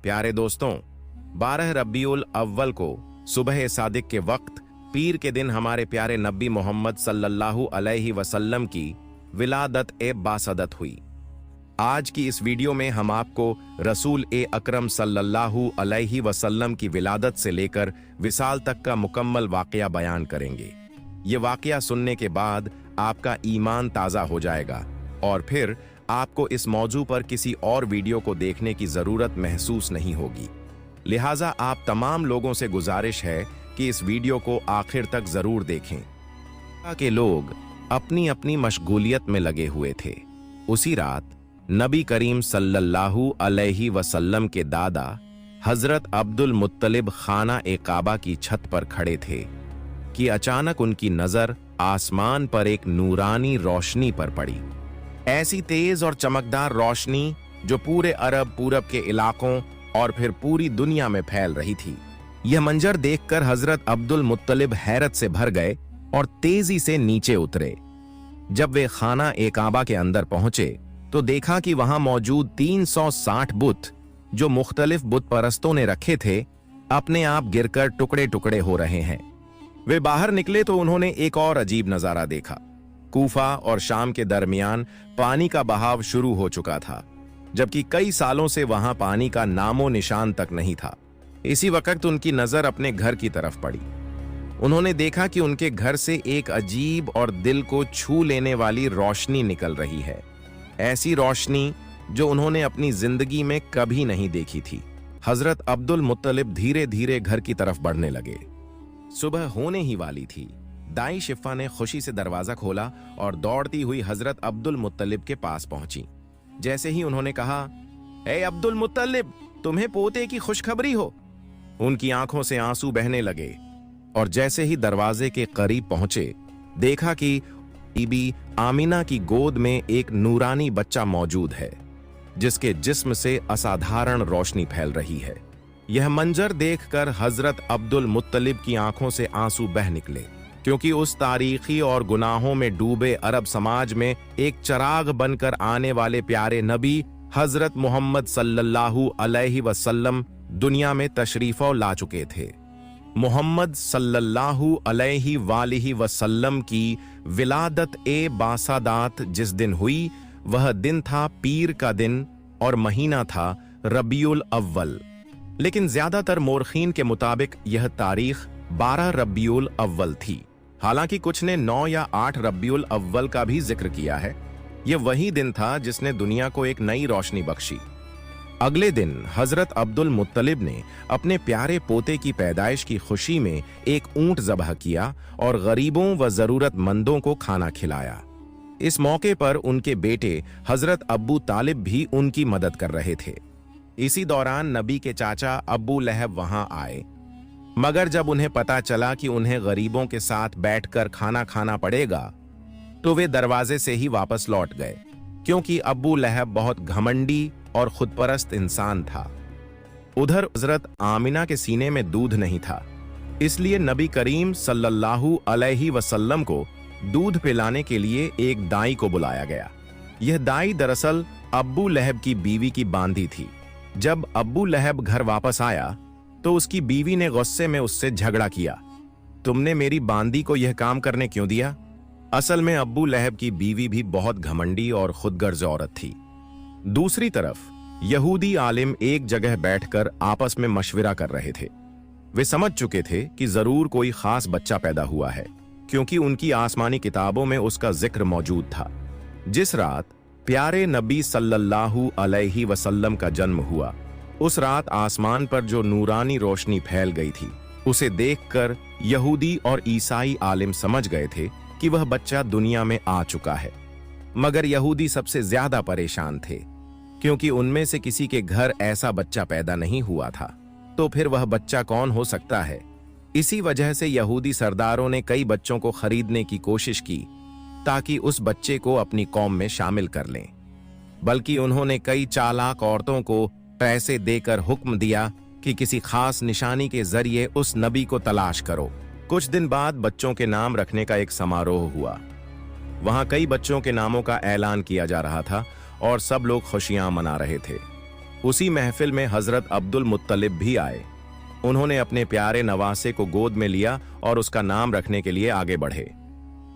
प्यारे दोस्तों, 12 रब्बीउल अव्वल को सुबह सादिक के वक्त पीर के दिन हमारे प्यारे नबी मोहम्मद सल्लल्लाहु अलैहि वसल्लम की विलादत ए बासदत हुई। आज की इस वीडियो में हम आपको रसूल ए अकरम सल्लल्लाहु अलैहि वसल्लम की विलादत से लेकर विसाल तक का मुकम्मल वाकया बयान करेंगे। ये वाकया सुनने के बाद आपका ईमान ताज़ा हो जाएगा और फिर आपको इस मौजू पर किसी और वीडियो को देखने की ज़रूरत महसूस नहीं होगी। लिहाजा आप तमाम लोगों से गुजारिश है कि इस वीडियो को आखिर तक ज़रूर देखें। के लोग अपनी अपनी मशगूलियत में लगे हुए थे। उसी रात नबी करीम सल्लल्लाहु अलैहि वसल्लम के दादा हजरत अब्दुल मुत्तलिब खाना ए काबा की छत पर खड़े थे कि अचानक उनकी नजर आसमान पर एक नूरानी रोशनी पर पड़ी। ऐसी तेज और चमकदार रोशनी जो पूरे अरब पूरब के इलाकों और फिर पूरी दुनिया में फैल रही थी। यह मंजर देखकर हजरत अब्दुल मुत्तलिब हैरत से भर गए और तेजी से नीचे उतरे। जब वे खाना ए काबा के अंदर पहुंचे तो देखा कि वहां मौजूद 360 बुत जो मुख्तलिफ बुत परस्तों ने रखे थे अपने आप गिरकर टुकड़े टुकड़े हो रहे हैं। वे बाहर निकले तो उन्होंने एक और अजीब नजारा देखा। कूफा और शाम के दरमियान पानी का बहाव शुरू हो चुका था, जबकि कई सालों से वहां पानी का नामो निशान तक नहीं था। इसी वक्त उनकी नजर अपने घर की तरफ पड़ी। उन्होंने देखा कि उनके घर से एक अजीब और दिल को छू लेने वाली रोशनी निकल रही है। ऐसी रोशनी जो उन्होंने अपनी जिंदगी में कभी नहीं देखी थी। हजरत अब्दुल मुत्तलिब धीरे धीरे घर की तरफ बढ़ने लगे। सुबह होने ही वाली थी। दाई शिफा ने खुशी से दरवाजा खोला और दौड़ती हुई हजरत अब्दुल मुत्तलिब के पास पहुंची। जैसे ही उन्होंने कहा, ए अब्दुल मुत्तलिब, तुम्हें पोते की खुशखबरी हो। उनकी आंखों से आंसू बहने लगे और जैसे ही दरवाजे के करीब पहुंचे देखा कि बीबी आमिना की गोद में एक नूरानी बच्चा मौजूद है जिसके जिस्म से असाधारण रोशनी फैल रही है। यह मंजर देखकर हजरत अब्दुल मुत्तलिब की आंखों से आंसू बह निकले, क्योंकि उस तारीखी और गुनाहों में डूबे अरब समाज में एक चिराग बनकर आने वाले प्यारे नबी हजरत मोहम्मद सल्लल्लाहु अलैहि वसल्लम दुनिया में तशरीफ ला चुके थे। मोहम्मद सल्लल्लाहु अलैहि वालिहि वसल्लम की विलादत ए बासादात जिस दिन हुई वह दिन था पीर का दिन और महीना था रबीउल अव्वल। लेकिन ज्यादातर मोरखीन के मुताबिक यह तारीख 12 रब्बीउल अव्वल थी। हालांकि कुछ ने 9 या 8 रब्बीउल अव्वल का भी जिक्र किया है। यह वही दिन था जिसने दुनिया को एक नई रोशनी बख्शी। अगले दिन हजरत अब्दुल मुत्तलिब ने अपने प्यारे पोते की पैदाइश की खुशी में एक ऊंट ज़बह किया और गरीबों व जरूरतमंदों को खाना खिलाया। इस मौके पर उनके बेटे हजरत अब्बू तालिब भी उनकी मदद कर रहे थे। इसी दौरान नबी के चाचा अब्बू लहब वहां आए, मगर जब उन्हें पता चला कि उन्हें गरीबों के साथ बैठकर खाना खाना पड़ेगा तो वे दरवाजे से ही वापस लौट गए, क्योंकि अब्बू लहब बहुत घमंडी और खुदपरस्त इंसान था। उधर हजरत आमिना के सीने में दूध नहीं था, इसलिए नबी करीम सल्लल्लाहु अलैहि वसल्लम को दूध पिलाने के लिए एक दाई को बुलाया गया। यह दाई दरअसल अब्बू लहब की बीवी की बांदी थी। जब अब्बू लहब घर वापस आया तो उसकी बीवी ने गुस्से में उससे झगड़ा किया, तुमने मेरी बांदी को यह काम करने क्यों दिया? असल में अब्बू लहब की बीवी भी बहुत घमंडी और खुदगर्ज औरत थी। दूसरी तरफ यहूदी आलिम एक जगह बैठकर आपस में मशविरा कर रहे थे। वे समझ चुके थे कि जरूर कोई खास बच्चा पैदा हुआ है, क्योंकि उनकी आसमानी किताबों में उसका जिक्र मौजूद था। जिस रात प्यारे नबी सल्लल्लाहु अलैहि वसल्लम का जन्म हुआ, उस रात आसमान पर जो नूरानी रोशनी फैल गई थी उसे देखकर यहूदी और ईसाई आलिम समझ गए थे कि वह बच्चा दुनिया में आ चुका है। मगर यहूदी सबसे ज्यादा परेशान थे, क्योंकि उनमें से किसी के घर ऐसा बच्चा पैदा नहीं हुआ था, तो फिर वह बच्चा कौन हो सकता है। इसी वजह से यहूदी सरदारों ने कई बच्चों को खरीदने की कोशिश की ताकि उस बच्चे को अपनी कौम में शामिल कर लें। बल्कि उन्होंने कई चालाक औरतों को पैसे देकर हुक्म दिया कि किसी खास निशानी के जरिए उस नबी को तलाश करो। कुछ दिन बाद बच्चों के नाम रखने का एक समारोह हुआ। वहां कई बच्चों के नामों का ऐलान किया जा रहा था और सब लोग खुशियां मना रहे थे। उसी महफिल में हजरत अब्दुल मुत्तलिब भी आए। उन्होंने अपने प्यारे नवासे को गोद में लिया और उसका नाम रखने के लिए आगे बढ़े।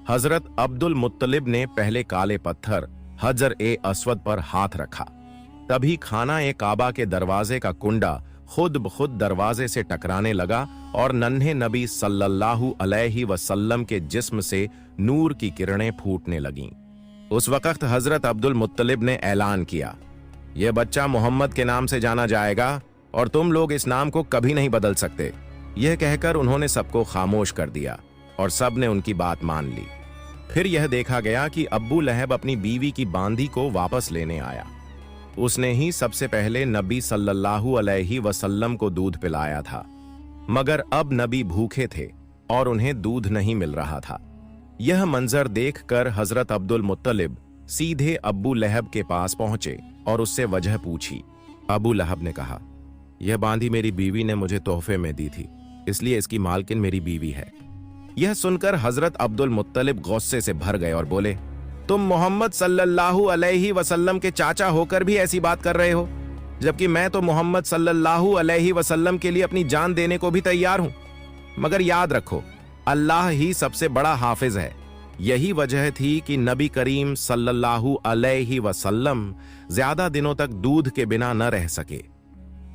हजरत अब्दुल मुत्तलिब ने पहले काले पत्थर हजर ए अस्वद पर हाथ रखा। तभी खाना ए काबा के दरवाजे का कुंडा खुद ब खुद दरवाजे से टकराने लगा और नन्हे नबी सल्लल्लाहु अलैहि वसल्लम के जिस्म से नूर की किरणें फूटने लगीं। उस वक्त हजरत अब्दुल मुत्तलिब ने ऐलान किया, यह बच्चा मोहम्मद के नाम से जाना जाएगा और तुम लोग इस नाम को कभी नहीं बदल सकते। यह कहकर उन्होंने सबको खामोश कर दिया और सब ने उनकी बात मान ली। फिर यह देखा गया कि अब्बू लहब अपनी बीवी की बांदी को वापस लेने आया। उसने ही सबसे पहले नबी सल्लल्लाहु अलैहि वसल्लम को दूध पिलाया था, मगर अब नबी भूखे थे और उन्हें दूध नहीं मिल रहा था। यह मंजर देखकर हजरत अब्दुल मुत्तलिब सीधे अब्बू लहब के पास पहुंचे और उससे वजह पूछी। अबू लहब ने कहा, यह बांदी मेरी बीवी ने मुझे तोहफे में दी थी, इसलिए इसकी मालकिन मेरी बीवी है। यह सुनकर हजरत अब्दुल मुत्तलिब गुस्से से भर गए और बोले, तुम मोहम्मद सल्लल्लाहु अलैहि वसल्लम के चाचा होकर भी ऐसी बात कर रहे हो, जबकि मैं तो मोहम्मद सल्लल्लाहु अलैहि वसल्लम के लिए अपनी जान देने को भी तैयार हूं। मगर याद रखो, अल्लाह ही सबसे बड़ा हाफिज है। यही वजह थी कि नबी करीम सल्लल्लाहु अलैहि वसल्लम ज्यादा दिनों तक दूध के बिना न रह सके।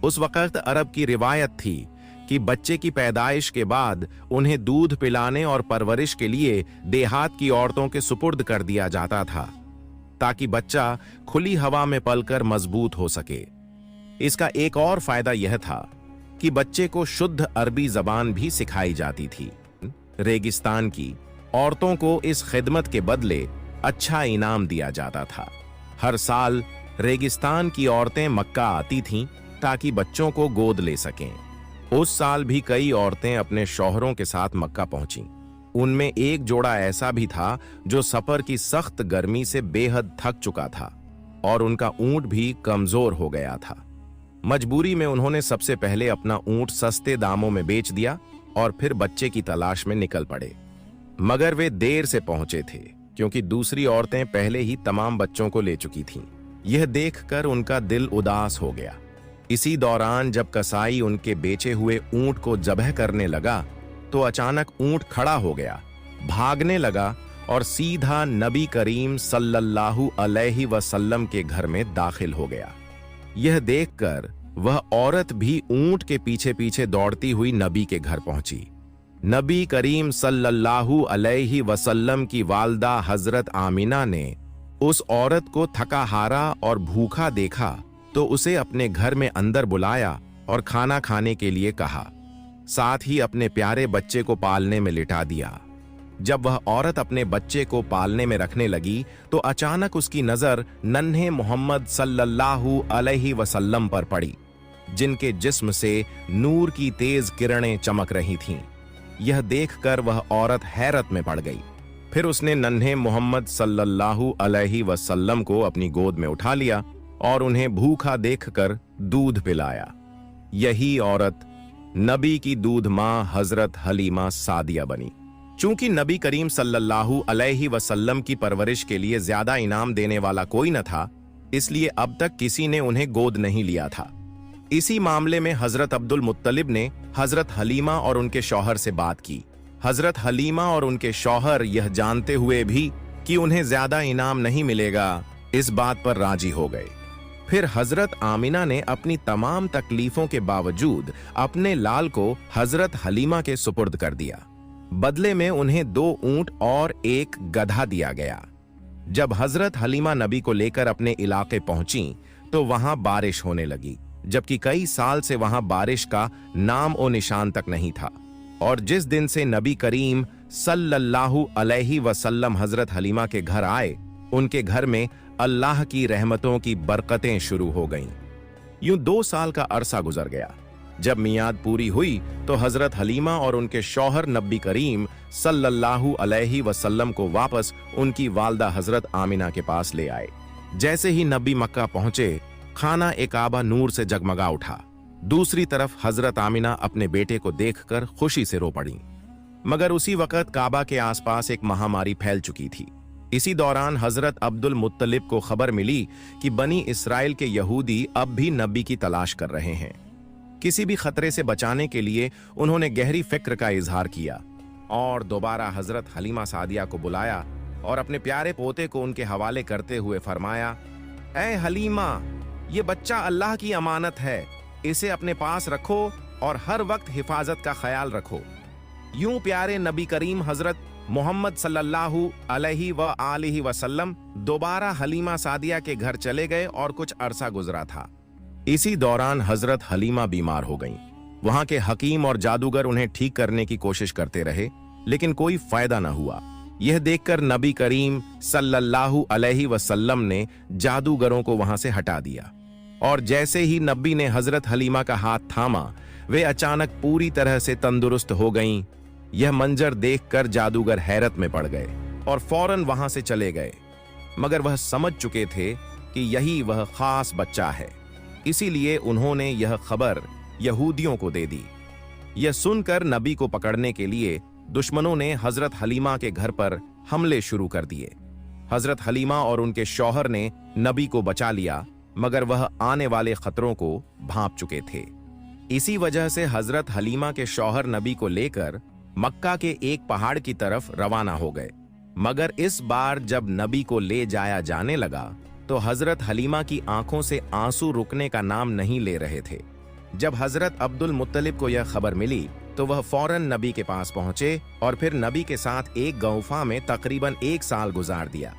उस वक्त अरब की रिवायत थी कि बच्चे की पैदाइश के बाद उन्हें दूध पिलाने और परवरिश के लिए देहात की औरतों के सुपुर्द कर दिया जाता था, ताकि बच्चा खुली हवा में पलकर मजबूत हो सके। इसका एक और फायदा यह था कि बच्चे को शुद्ध अरबी जबान भी सिखाई जाती थी। रेगिस्तान की औरतों को इस खिदमत के बदले अच्छा इनाम दिया जाता था। हर साल रेगिस्तान की औरतें मक्का आती थीं ताकि बच्चों को गोद ले सकें। उस साल भी कई औरतें अपने शौहरों के साथ मक्का पहुंचीं। उनमें एक जोड़ा ऐसा भी था जो सफर की सख्त गर्मी से बेहद थक चुका था और उनका ऊंट भी कमजोर हो गया था। मजबूरी में उन्होंने सबसे पहले अपना ऊंट सस्ते दामों में बेच दिया और फिर बच्चे की तलाश में निकल पड़े। मगर वे देर से पहुंचे थे, क्योंकि दूसरी औरतें पहले ही तमाम बच्चों को ले चुकी थीं। यह देखकर उनका दिल उदास हो गया। इसी दौरान जब कसाई उनके बेचे हुए ऊंट को ज़बह करने लगा तो अचानक ऊंट खड़ा हो गया, भागने लगा और सीधा नबी करीम सल्लल्लाहु अलैहि वसल्लम के घर में दाखिल हो गया। यह देखकर वह औरत भी ऊंट के पीछे पीछे दौड़ती हुई नबी के घर पहुंची। नबी करीम सल्लल्लाहु अलैहि वसल्लम की वालदा हजरत आमिना ने उस औरत को थका हारा और भूखा देखा तो उसे अपने घर में अंदर बुलाया और खाना खाने के लिए कहा, साथ ही अपने प्यारे बच्चे को पालने में लिटा दिया। जब वह औरत अपने बच्चे को पालने में रखने लगी तो अचानक उसकी नजर नन्हे मोहम्मद सल्लल्लाहु अलैहि वसल्लम पर पड़ी, जिनके जिस्म से नूर की तेज किरणें चमक रही थीं। यह देखकर वह औरत हैरत में पड़ गई। फिर उसने नन्हे मोहम्मद सल्लल्लाहु अलैहि वसल्लम को अपनी गोद में उठा लिया और उन्हें भूखा देखकर दूध पिलाया। यही औरत नबी की दूध मां हजरत हलीमा सादिया बनी। चूंकि नबी करीम सल्लल्लाहु अलैहि वसल्लम की परवरिश के लिए ज्यादा इनाम देने वाला कोई न था, इसलिए अब तक किसी ने उन्हें गोद नहीं लिया था। इसी मामले में हजरत अब्दुल मुत्तलिब ने हजरत हलीमा और उनके शौहर से बात की। हजरत हलीमा और उनके शौहर यह जानते हुए भी कि उन्हें ज्यादा इनाम नहीं मिलेगा, इस बात पर राजी हो गए। फिर हजरत आमिना ने अपनी तमाम तकलीफों के बावजूद अपने लाल को हजरत हलीमा के सुपुर्द कर दिया। बदले में उन्हें 2 ऊंट और 1 गधा दिया गया। जब हजरत हलीमा नबी को लेकर अपने इलाके पहुंची तो वहां बारिश होने लगी, जबकि कई साल से वहां बारिश का नाम और निशान तक नहीं था। और जिस दिन से नबी करीम सल्लल्लाहु अलैहि वसल्लम हजरत हलीमा के घर आए, उनके घर में अल्लाह की रहमतों की बरकतें शुरू हो गईं। यूं 2 साल का अरसा गुजर गया। जब मियाद पूरी हुई तो हजरत हलीमा और उनके शौहर नबी करीम सल्लल्लाहु अलैहि वसल्लम को वापस उनकी वालदा हजरत आमिना के पास ले आए। जैसे ही नबी मक्का पहुंचे, खाना ए काबा नूर से जगमगा उठा। दूसरी तरफ हजरत आमिना अपने बेटे को देखकर खुशी से रो पड़ी। मगर उसी वक्त काबा के आसपास एक महामारी फैल चुकी थी। इसी दौरान हजरत अब्दुल मुत्तलिब को खबर मिली कि बनी इसराइल के यहूदी अब भी नबी की तलाश कर रहे हैं। किसी भी खतरे से बचाने के लिए उन्होंने गहरी फिक्र का इजहार किया और दोबारा हजरत हलीमा सादिया को बुलाया और अपने प्यारे पोते को उनके हवाले करते हुए फरमाया, ऐ हलीमा, ये बच्चा अल्लाह की अमानत है, इसे अपने पास रखो और हर वक्त हिफाजत का ख्याल रखो। यूं प्यारे नबी करीम हजरत मोहम्मद सल्लल्लाहु अलैहि व आलिहि वसल्लम दोबारा हलीमा सादिया के घर चले गए और कुछ अरसा गुजरा था। इसी दौरान हजरत हलीमा बीमार हो गईं। वहां के हकीम और जादूगर उन्हें ठीक करने की कोशिश करते रहे, लेकिन कोई फायदा न हुआ। यह देखकर नबी करीम सल्लल्लाहु अलैहि वसल्लम ने जादूगरों को वहां से हटा दिया और जैसे ही नबी ने हजरत हलीमा का हाथ थामा, वे अचानक पूरी तरह से तंदुरुस्त हो गईं। यह मंजर देखकर जादूगर हैरत में पड़ गए और फौरन वहां से चले गए, मगर वह समझ चुके थे कि यही वह खास बच्चा है, इसीलिए उन्होंने यह खबर यहूदियों को दे दी। यह सुनकर नबी को पकड़ने के लिए दुश्मनों ने हजरत हलीमा के घर पर हमले शुरू कर दिए। हजरत हलीमा और उनके शौहर ने नबी को बचा लिया, मगर वह आने वाले खतरों को भांप चुके थे। इसी वजह से हजरत हलीमा के शौहर नबी को लेकर मक्का के एक पहाड़ की तरफ रवाना हो गए, मगर इस बार जब नबी को ले जाया जाने लगा तो हजरत हलीमा की आंखों से आंसू रुकने का नाम नहीं ले रहे थे। जब हजरत अब्दुल मुत्तलिब को यह खबर मिली तो वह फौरन नबी के पास पहुंचे और फिर नबी के साथ एक गौफा में तकरीबन 1 साल गुजार दिया।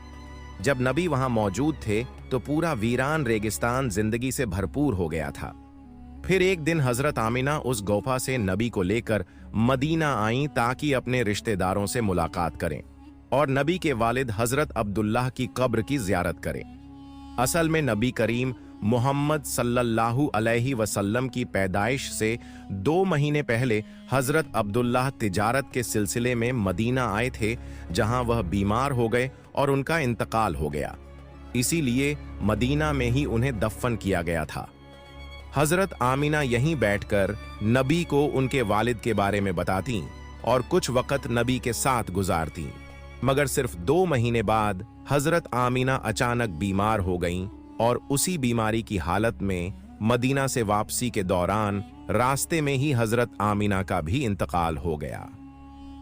जब नबी वहां मौजूद थे तो पूरा वीरान रेगिस्तान जिंदगी से भरपूर हो गया था। फिर एक दिन हजरत आमिना उस गौफा से नबी को लेकर मदीना आईं ताकि अपने रिश्तेदारों से मुलाकात करें और नबी के वालिद हजरत अब्दुल्लाह की कब्र की जियारत करें। असल में नबी करीम मोहम्मद सल्लल्लाहु अलैहि वसल्लम की पैदाइश से 2 महीने पहले हजरत अब्दुल्लाह तिजारत के सिलसिले में मदीना आए थे, जहां वह बीमार हो गए और उनका इंतकाल हो गया। इसीलिए मदीना में ही उन्हें दफन किया गया था। हजरत आमिना यहीं बैठकर नबी को उनके वालिद के बारे में बताती और कुछ वक़्त नबी के साथ गुजारती, मगर सिर्फ 2 महीने बाद हजरत आमिना अचानक बीमार हो गईं और उसी बीमारी की हालत में मदीना से वापसी के दौरान रास्ते में ही हजरत आमिना का भी इंतकाल हो गया।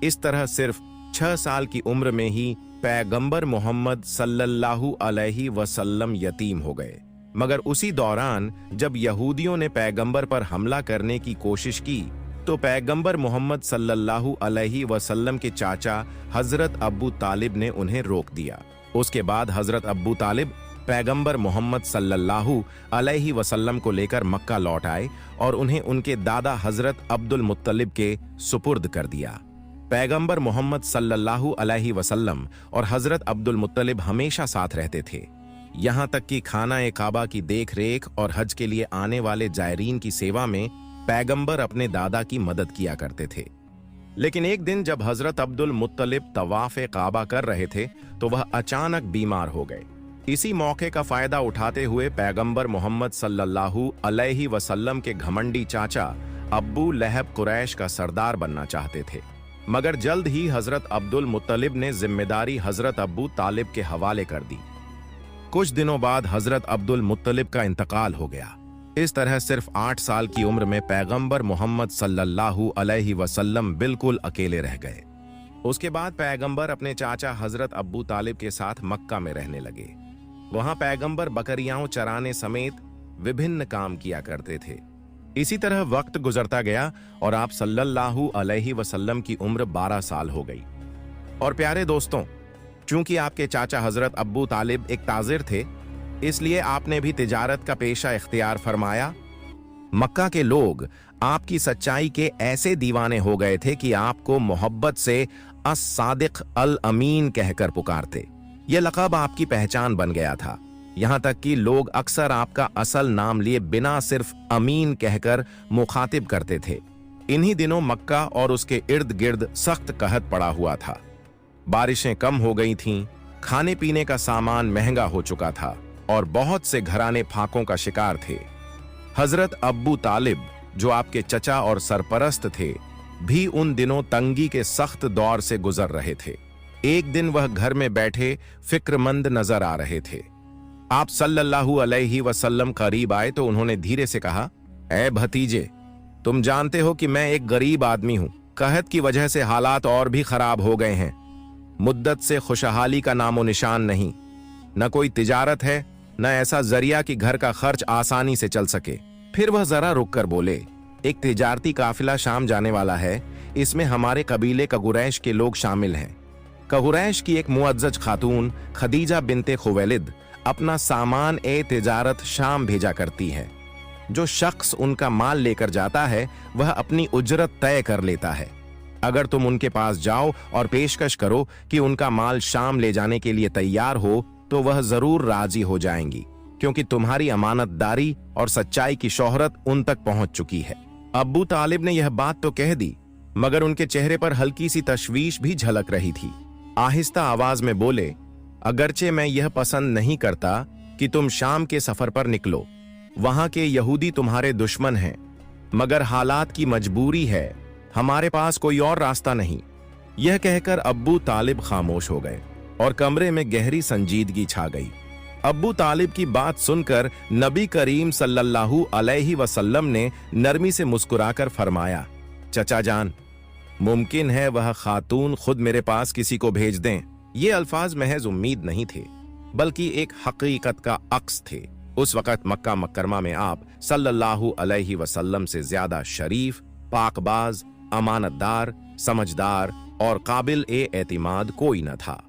इस तरह सिर्फ 6 साल की उम्र में ही पैगंबर मोहम्मद सल्लल्लाहु अलैहि वसल्लम यतीम हो गए। मगर उसी दौरान जब यहूदियों ने पैगंबर पर हमला करने की कोशिश की तो पैगंबर मोहम्मद सल्लल्लाहु अलैहि वसल्लम के चाचा हजरत अब्बू तालिब ने उन्हें रोक दिया। उसके बाद हजरत अब्बू तालिब पैगंबर मोहम्मद सल्लल्लाहु अलैहि वसल्लम को लेकर मक्का लौट आए और उन्हें उनके दादा हजरत अब्दुल मुत्तलिब के सुपुर्द कर दिया। पैगंबर मोहम्मद सल्लल्लाहु अलैहि वसल्लम और हजरत अब्दुल मुत्तलिब हमेशा साथ रहते थे, यहाँ तक कि खाना काबा की देख रेख और हज के लिए आने वाले जायरीन की सेवा में पैगंबर अपने दादा की मदद किया करते थे। लेकिन एक दिन जब हजरत अब्दुल मुत्तलिब तवाफ काबा कर रहे थे तो वह अचानक बीमार हो गए। इसी मौके का फायदा उठाते हुए पैगंबर मोहम्मद सल्लल्लाहु अलैहि वसल्लम के घमंडी चाचा अब्बू लहब कुरैश का सरदार बनना चाहते थे, मगर जल्द ही हजरत अब्दुल मुत्तलिब ने जिम्मेदारी हजरत अब्बू तालिब के हवाले कर दी। कुछ दिनों बाद हजरत अब्दुल मुत्तलिब का इंतकाल हो गया। इस तरह सिर्फ 8 साल की उम्र में पैगंबर मोहम्मद सल्लल्लाहु अलैहि वसल्लम बिल्कुल अकेले रह गए। उसके बाद पैगंबर अपने चाचा हजरत अब्बू तालिब के साथ मक्का में रहने लगे। वहां पैगंबर बकरियां चराने समेत विभिन्न काम किया करते थे। इसी तरह वक्त गुजरता गया और आप सल्लल्लाहु अलैहि वसल्लम की उम्र 12 साल हो गई। और प्यारे दोस्तों, चूंकि आपके चाचा हजरत अब्बू तालिब एक ताजिर थे, इसलिए आपने भी तिजारत का पेशा इख्तियार फरमाया। मक्का के लोग आपकी सच्चाई के ऐसे दीवाने हो गए थे कि आपको मोहब्बत से अस-सादिक अल-अमीन कहकर पुकारते। यह लक़ब आपकी पहचान बन गया था। यहां तक कि लोग अक्सर आपका असल नाम लिए बिना सिर्फ अमीन कहकर मुखातिब करते थे। इन्हीं दिनों मक्का और उसके इर्द गिर्द सख्त कहत पड़ा हुआ था। बारिशें कम हो गई थीं, खाने पीने का सामान महंगा हो चुका था और बहुत से घराने फाकों का शिकार थे। हजरत अब्बू तालिब, जो आपके चचा और सरपरस्त थे, भी उन दिनों तंगी के सख्त दौर से गुजर रहे थे। एक दिन वह घर में बैठे फिक्रमंद नजर आ रहे थे। आप सल्लल्लाहु अलैहि वसल्लम करीब आए तो उन्होंने धीरे से कहा, ऐ भतीजे, तुम जानते हो कि मैं एक गरीब आदमी हूं। कहत की वजह से हालात और भी खराब हो गए हैं। मुद्दत से खुशहाली का नामो निशान नहीं। न कोई तिजारत है, न ऐसा जरिया कि घर का खर्च आसानी से चल सके। फिर वह जरा रुक कर बोले, एक तिजारती काफिला शाम जाने वाला है। इसमें हमारे कबीले कगुरैश के लोग शामिल हैं। कगुरैश की एक मुअज्जज खातून खदीजा बिनते खुवैलिद अपना सामान ए तिजारत शाम भेजा करती है। जो शख्स उनका माल लेकर जाता है वह अपनी उजरत तय कर लेता है। अगर तुम उनके पास जाओ और पेशकश करो कि उनका माल शाम ले जाने के लिए तैयार हो तो वह जरूर राजी हो जाएंगी, क्योंकि तुम्हारी अमानतदारी और सच्चाई की शोहरत उन तक पहुंच चुकी है। अब्बू तालिब ने यह बात तो कह दी, मगर उनके चेहरे पर हल्की सी तशवीश भी झलक रही थी। आहिस्ता आवाज में बोले, अगरचे मैं यह पसंद नहीं करता कि तुम शाम के सफर पर निकलो। वहां के यहूदी तुम्हारे दुश्मन हैं, मगर हालात की मजबूरी है। हमारे पास कोई और रास्ता नहीं। यह कहकर अब्बू तालिब खामोश हो गए और कमरे में गहरी संजीदगी छा गई। अब्बू तालिब की बात सुनकर नबी करीम सल्लल्लाहु अलैहि वसल्लम ने नरमी से मुस्कुराकर फरमाया, चचा जान, मुमकिन है वह खातून खुद मेरे पास किसी को भेज दें। ये अल्फाज महज उम्मीद नहीं थे, बल्कि एक हकीकत का अक्स थे। उस वक़्त मक्का मुकर्रमा में आप सल्लल्लाहु अलैहि वसल्लम से ज्यादा शरीफ, पाकबाज, अमानतदार, समझदार और काबिल एतिमाद कोई न था।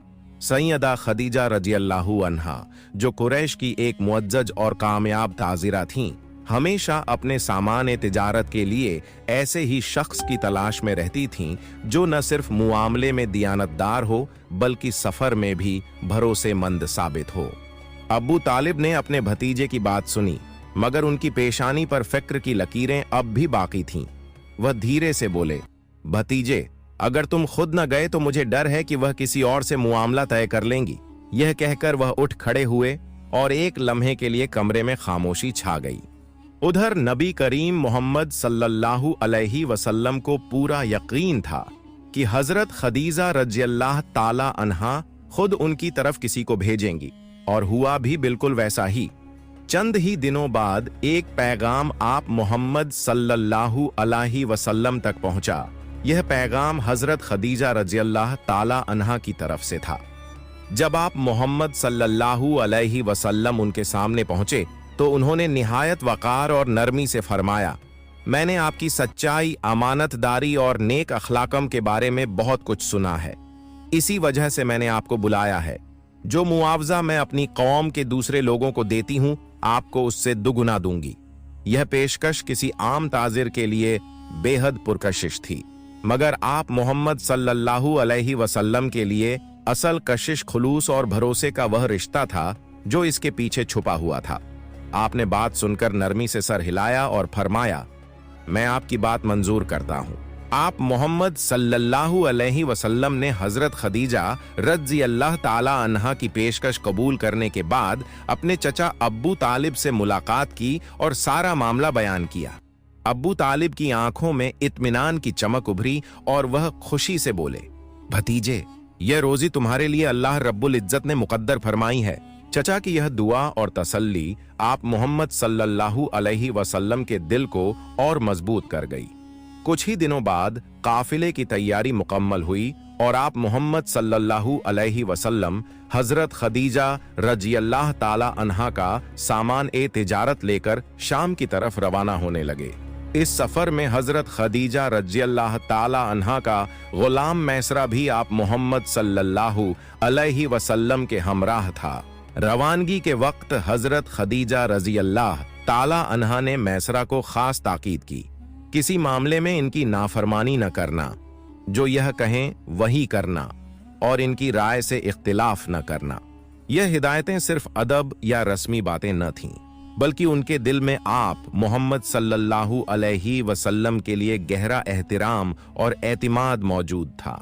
सैयदा खदीजा रज़ियल्लाहु अन्हा, जो कुरैश की एक मुअज्जज और कामयाब ताजिरा थीं, हमेशा अपने सामान तिजारत के लिए ऐसे ही शख्स की तलाश में रहती थीं जो न सिर्फ मुआमले में दियानतदार हो बल्कि सफर में भी भरोसेमंद साबित हो। अब्बू तालिब ने अपने भतीजे की बात सुनी, मगर उनकी पेशानी पर फिक्र की लकीरें अब भी बाकी थीं। वह धीरे से बोले, भतीजे, अगर तुम खुद न गए तो मुझे डर है कि वह किसी और से मुआमला तय कर लेंगी। यह कहकर वह उठ खड़े हुए और एक लम्हे के लिए कमरे में खामोशी छा गई। उधर नबी करीम मोहम्मद सल्लल्लाहु अलैहि वसल्लम को पूरा यकीन था कि हजरत खदीजा रज़ियल्लाहु ताला अन्हा खुद उनकी तरफ किसी को भेजेंगी, और हुआ भी बिल्कुल वैसा ही। चंद ही दिनों बाद एक पैगाम आप मोहम्मद सल्लल्लाहु अलैहि वसल्लम तक पहुंचा। यह पैगाम हजरत खदीजा रज़ियल्लाहु ताला अन्हा की तरफ से था। जब आप मोहम्मद सल्लल्लाहु अलैहि वसल्लम उनके सामने पहुंचे तो उन्होंने निहायत वकार और नरमी से फरमाया, मैंने आपकी सच्चाई, अमानतदारी और नेक अखलाकम के बारे में बहुत कुछ सुना है। इसी वजह से मैंने आपको बुलाया है। जो मुआवजा मैं अपनी कौम के दूसरे लोगों को देती हूं, आपको उससे दुगुना दूंगी। यह पेशकश किसी आम ताजिर के लिए बेहद पुरकशिश थी, मगर आप मोहम्मद सल्लल्लाहु अलैहि वसल्लम के लिए असल कशिश खुलूस और भरोसे का वह रिश्ता था जो इसके पीछे छुपा हुआ था। आपने बात सुनकर नरमी से सर हिलाया और फरमाया, मैं आपकी बात मंजूर करता हूं। आप मोहम्मद सल्लल्लाहु अलैहि वसल्लम ने हजरत खदीजा रज़ियल्लाहु ताला अन्हा की पेशकश कबूल करने के बाद अपने चचा अब्बू तालिब से मुलाकात की और सारा मामला बयान किया। अब्बू तालिब की आंखों में इत्मीनान की चमक उभरी और वह खुशी से बोले, भतीजे, यह रोजी तुम्हारे लिए अल्लाह रब्बुल इज्जत ने मुकद्दर फरमाई है। चचा की यह दुआ और तसल्ली आप मोहम्मद सल्लल्लाहु अलैहि वसल्लम के दिल को और मजबूत कर गई। कुछ ही दिनों बाद काफिले की तैयारी मुकम्मल हुई और आप मोहम्मद सल्लल्लाहु अलैहि वसल्लम हजरत खदीजा रज़ियल्लाहु ताला अन्हा का सामान तिजारत लेकर शाम की तरफ रवाना होने लगे। इस सफर में हजरत खदीजा रज़ियल्लाहु ताला अन्हा का गुलाम मैसरा भी आप मोहम्मद सल्लल्लाहु अलैहि वसल्लम के हमराह था। रवानगी के वक्त हजरत खदीजा रज़ियल्लाहु ताला अन्हा ने मैसरा को खास ताकीद की, किसी मामले में इनकी नाफरमानी न करना, जो यह कहें वही करना और इनकी राय से इख्तिलाफ न करना। यह हिदायतें सिर्फ अदब या रस्मी बातें न थीं, बल्कि उनके दिल में आप मोहम्मद सल्लल्लाहु अलैहि वसल्लम के लिए गहरा एहतिराम और एतिमाद मौजूद था।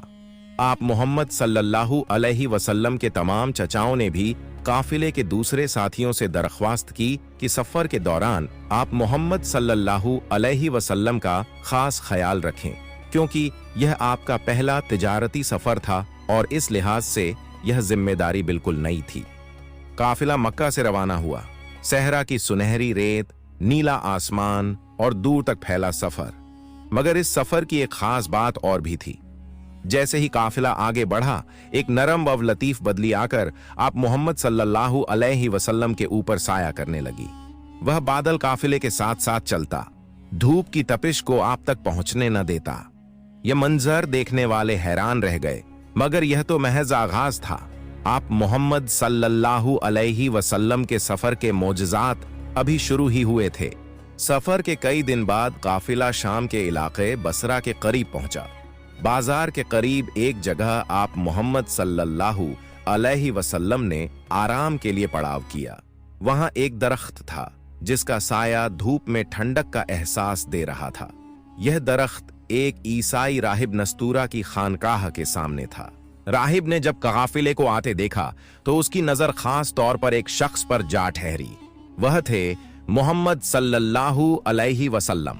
आप मोहम्मद सल्लल्लाहु अलैहि वसल्लम के तमाम चचाओं ने भी काफिले के दूसरे साथियों से दरख्वास्त की कि सफर के दौरान आप मोहम्मद सल्लल्लाहु अलैहि वसल्लम का खास ख्याल रखें, क्योंकि यह आपका पहला तिजारती सफर था और इस लिहाज से यह जिम्मेदारी बिल्कुल नई थी। काफिला मक्का से रवाना हुआ। सहरा की सुनहरी रेत, नीला आसमान और दूर तक फैला सफर। मगर इस सफर की एक खास बात और भी थी। जैसे ही काफिला आगे बढ़ा, एक नरम व लतीफ बदली आकर आप मोहम्मद सल्लल्लाहु अलैहि वसल्लम के ऊपर साया करने लगी। वह बादल काफिले के साथ साथ चलता, धूप की तपिश को आप तक पहुंचने न देता। यह मंजर देखने वाले हैरान रह गए, मगर यह तो महज आगाज था। आप मोहम्मद सल्लल्लाहु अलैहि वसल्लम के सफर के मोजज़ात अभी शुरू ही हुए थे। सफर के कई दिन बाद काफिला शाम के इलाके बसरा के करीब पहुंचा। बाजार के करीब एक जगह आप मोहम्मद सल्लल्लाहु अलैहि वसल्लम ने आराम के लिए पड़ाव किया। वहां एक दरख्त था जिसका साया धूप में ठंडक का एहसास दे रहा था। यह दरख्त एक ईसाई राहिब नस्तूरा की खानकाह के सामने था। राहिब ने जब काफिले को आते देखा तो उसकी नजर खास तौर पर एक शख्स पर जा ठहरी। वह थे मोहम्मद सल्लल्लाहु अलैहि वसल्लम।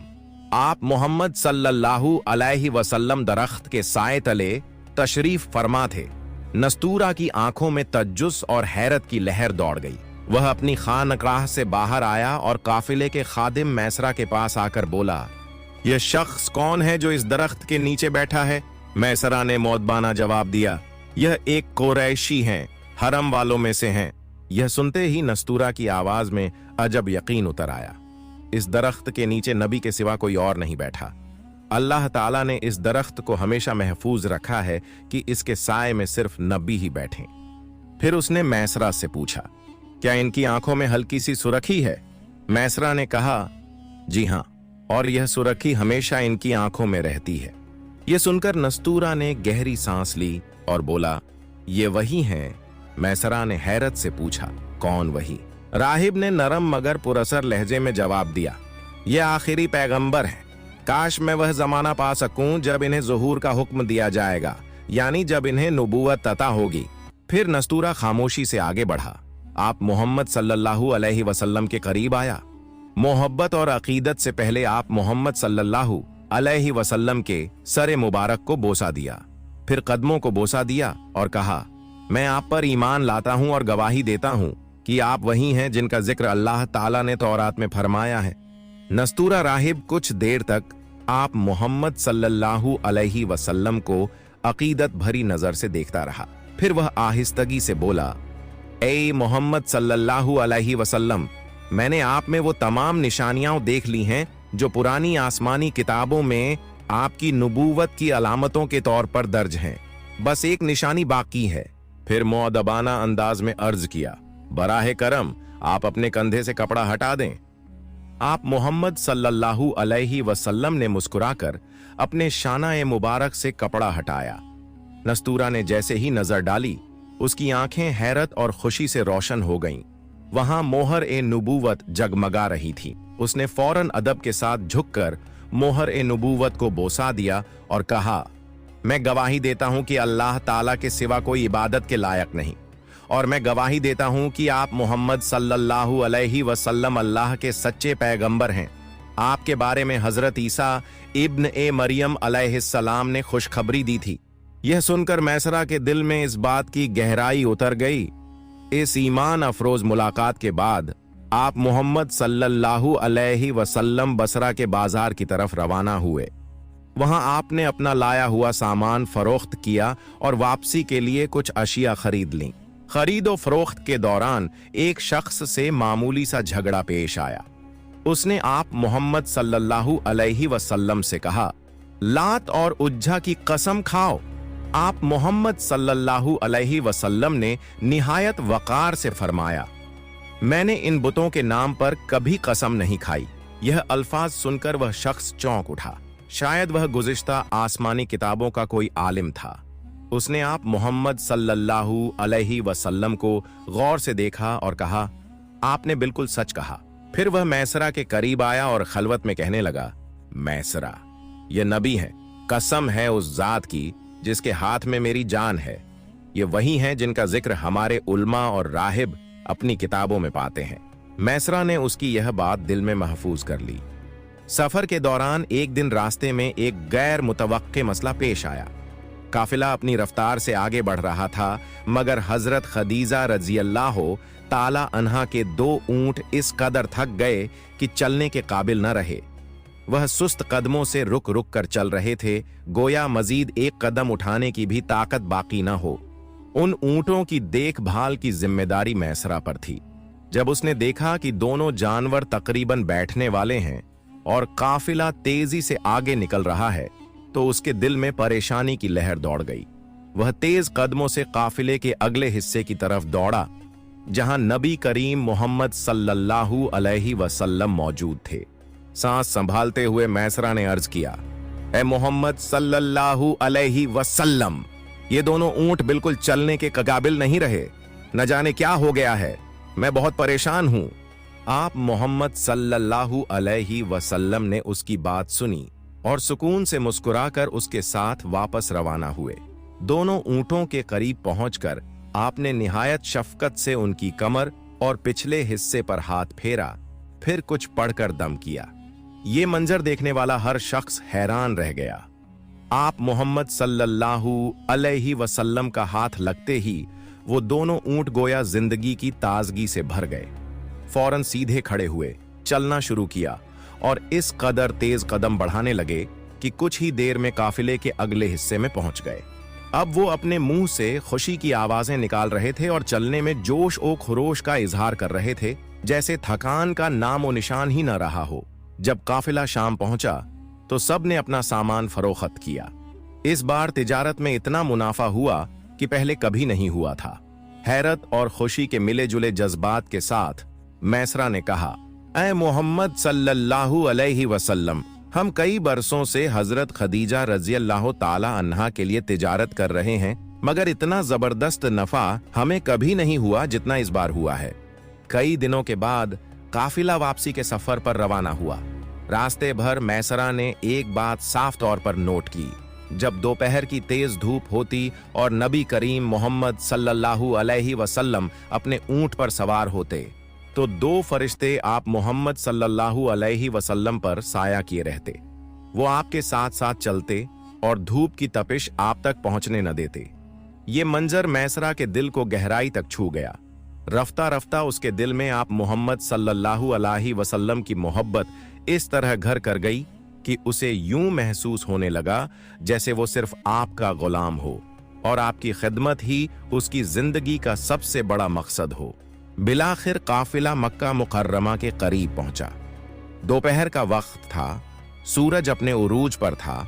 आप मोहम्मद सल्लल्लाहु अलैहि वसल्लम दरख्त के साए तले तशरीफ फरमा थे। नस्तूरा की आंखों में तज्जुस और हैरत की लहर दौड़ गई। वह अपनी खानकाह से बाहर आया और काफिले के खादिम मैसरा के पास आकर बोला, यह शख्स कौन है जो इस दरख्त के नीचे बैठा है? मैसरा ने मौदबाना जवाब दिया, यह एक कुरैशी हैं, हरम वालों में से हैं। यह सुनते ही नस्तूरा की आवाज में अजब यकीन उतर आया। इस दरख्त के नीचे नबी के सिवा कोई और नहीं बैठा। अल्लाह ताला ने इस दरख्त को हमेशा महफूज रखा है कि इसके साए में सिर्फ नबी ही बैठें। फिर उसने मैसरा से पूछा, क्या इनकी आंखों में हल्की सी सुर्खी है? मैसरा ने कहा, जी हां, और यह सुर्खी हमेशा इनकी आंखों में रहती है। यह सुनकर नस्तूरा ने गहरी सांस ली और बोला, ये वही हैं? मैसरा ने हैरत से पूछा, कौन वही? राहिब ने नरम मगर पुरअसर लहजे में जवाब दिया, ये आखिरी पैगंबर हैं। काश मैं वह जमाना पा सकूं जब इन्हें ज़ुहूर का हुक्म दिया जाएगा, यानी जब इन्हें नबूवत अता होगी। फिर नस्तूरा खामोशी से आगे बढ़ा। आप मोहम्मद सल्लल्लाहु अलैहि वसल्लम के करीब आया। मोहब्बत और अकीदत से पहले आप मोहम्मद सल्लल्लाहु अलैहि वसल्लम के सरे मुबारक को बोसा दिया, फिर कदमों को बोसा दिया और कहा, मैं आप पर ईमान लाता हूं और गवाही देता हूं कि आप वही हैं जिनका जिक्र अल्लाह ताला ने तौरात में फरमाया है। नस्तूरा राहिब कुछ देर तक आप मोहम्मद सल्लल्लाहु अलैहि वसल्लम को अकीदत भरी नजर से देखता रहा। फिर वह आहिस्तगी से बोला, ए मोहम्मद सल्लल्लाहु अलैहि वसल्लम, मैंने आप में वो तमाम निशानियां देख ली हैं जो पुरानी आसमानी किताबों में आपकी नबूवत की अलामतों के तौर पर दर्ज हैं। बस एक निशानी बाकी है। फिर मुअद्दबाना अंदाज में अर्ज किया, बराहे करम आप अपने कंधे से कपड़ा हटा दें। आप मोहम्मद सल्लल्लाहु अलैहि वसल्लम ने मुस्कुराकर अपने शाना-ए मुबारक से कपड़ा हटाया। नस्तूरा ने जैसे ही नजर डाली, उसकी आंखें हैरत और खुशी से रोशन हो गईं। वहां मोहर-ए-नबूवत जगमगा रही थी। उसने फौरन अदब के साथ झुककर मोहर-ए-नबूवत को बोसा दिया और कहा, मैं गवाही देता हूं कि अल्लाह ताला के सिवा कोई इबादत के लायक नहीं, और मैं गवाही देता हूं कि आप मोहम्मद सल्लल्लाहु अलैहि वसल्लम अल्लाह के सच्चे पैगंबर हैं। आपके बारे में हजरत ईसा इब्न ए मरियम अलैहिस्सलाम ने खुशखबरी दी थी। यह सुनकर मैसरा के दिल में इस बात की गहराई उतर गई। इस ईमान अफरोज मुलाकात के बाद आप मोहम्मद सल्लल्लाहु अलैहि वसल्लम बसरा के बाजार की तरफ रवाना हुए। वहां आपने अपना लाया हुआ सामान फरोख्त किया और वापसी के लिए कुछ अशिया खरीद लीं। खरीदो फरोख्त के दौरान एक शख्स से मामूली सा झगड़ा पेश आया। उसने आप मोहम्मद सल्लल्लाहु अलैहि वसल्लम से कहा, लात और उज्जा की कसम खाओ। आप मोहम्मद सल्लल्लाहु अलैहि वसल्लम ने निहायत वकार से फरमाया, मैंने इन बुतों के नाम पर कभी कसम नहीं खाई। यह अल्फाज सुनकर वह शख्स चौंक उठा। शायद वह गुज़िश्ता आसमानी किताबों का कोई आलिम था। उसने आप मोहम्मद सल्लल्लाहु अलैहि वसल्लम को गौर से देखा और कहा, आपने बिल्कुल सच कहा। फिर वह मैसरा के करीब आया और खलवत में कहने लगा, मैसरा, यह नबी है। कसम है उस जात की जिसके हाथ में मेरी जान है। ये वही हैं जिनका जिक्र हमारे उल्मा और राहिब अपनी किताबों में पाते हैं। मैसरा ने उसकी यह बात दिल में महफूज कर ली। सफर के दौरान एक दिन रास्ते में एक गैर मुतवक्के मसला पेश आया। काफिला अपनी रफ्तार से आगे बढ़ रहा था, मगर हजरत खदीजा रज़ियल्लाहु ताला अन्हा के 2 ऊंट इस कदर थक गए कि चलने के काबिल न रहे। वह सुस्त कदमों से रुक रुक कर चल रहे थे, गोया मजीद एक कदम उठाने की भी ताकत बाकी न हो। उन ऊंटों की देखभाल की जिम्मेदारी मैसरा पर थी। जब उसने देखा कि दोनों जानवर तकरीबन बैठने वाले हैं और काफिला तेजी से आगे निकल रहा है, तो उसके दिल में परेशानी की लहर दौड़ गई। वह तेज कदमों से काफिले के अगले हिस्से की तरफ दौड़ा, जहां नबी करीम मोहम्मद सल्लल्लाहु अलैहि वसल्लम मौजूद थे। सांस संभालते हुए मैसरा ने अर्ज किया, ए मोहम्मद सल्लल्लाहु अलैहि वसल्लम, ये दोनों ऊंट बिल्कुल चलने के काबिल नहीं रहे। न जाने क्या हो गया है, मैं बहुत परेशान हूं। आप मोहम्मद सल्लल्लाहु अलैहि वसल्लम ने उसकी बात सुनी और सुकून से मुस्कुराकर उसके साथ वापस रवाना हुए। दोनों ऊंटों के करीब पहुंचकर आपने निहायत शफकत से उनकी कमर और पिछले हिस्से पर हाथ फेरा, फिर कुछ पढ़कर दम किया। ये मंजर देखने वाला हर शख्स हैरान रह गया। आप मोहम्मद सल्लल्लाहु अलैहि वसल्लम का हाथ लगते ही वो दोनों ऊंट गोया जिंदगी की ताजगी से भर गए। फौरन सीधे खड़े हुए, चलना शुरू किया और इस कदर तेज कदम बढ़ाने लगे कि कुछ ही देर में काफिले के अगले हिस्से में पहुंच गए। अब वो अपने मुंह से खुशी की आवाजें निकाल रहे थे और चलने में जोश और खरोश का इजहार कर रहे थे, जैसे थकान का नामो निशान ही न रहा हो। जब काफिला शाम पहुंचा तो सब ने अपना सामान फरोख्त किया। इस बार तिजारत में इतना मुनाफा हुआ कि पहले कभी नहीं हुआ था। हैरत और खुशी के मिले जुले जज्बात के साथ मैसरा ने कहा, ऐ मोहम्मद सल्लल्लाहु अलैहि वसल्लम, हम कई बरसों से हजरत खदीजा रज़ियल्लाहु ताला अन्हा के लिए तिजारत कर रहे हैं, मगर इतना जबरदस्त नफा हमें कभी नहीं हुआ जितना इस बार हुआ है। कई दिनों के बाद काफिला वापसी के सफर पर रवाना हुआ। रास्ते भर मैसरा ने एक बात साफ तौर पर नोट की। जब दोपहर की तेज धूप होती और नबी करीम मोहम्मद सल्लल्लाहु अलैहि वसल्लम अपने ऊंट पर सवार होते, तो 2 फरिश्ते आप मोहम्मद सल्लल्लाहु अलैहि वसल्लम पर साया किए रहते। वो आपके साथ साथ चलते और धूप की तपिश आप तक पहुंचने न देते। ये मंजर मैसरा के दिल को गहराई तक छू गया। रफ्ता रफ्ता उसके दिल में आप मोहम्मद सल्लल्लाहु अलैहि वसल्लम की मोहब्बत इस तरह घर कर गई कि उसे यूं महसूस होने लगा जैसे वो सिर्फ आपका गुलाम हो और आपकी खिदमत ही उसकी जिंदगी का सबसे बड़ा मकसद हो। बिलाखिर काफिला मक्का मुकर्रमा के करीब पहुंचा। दोपहर का वक्त था, सूरज अपने उरूज पर था,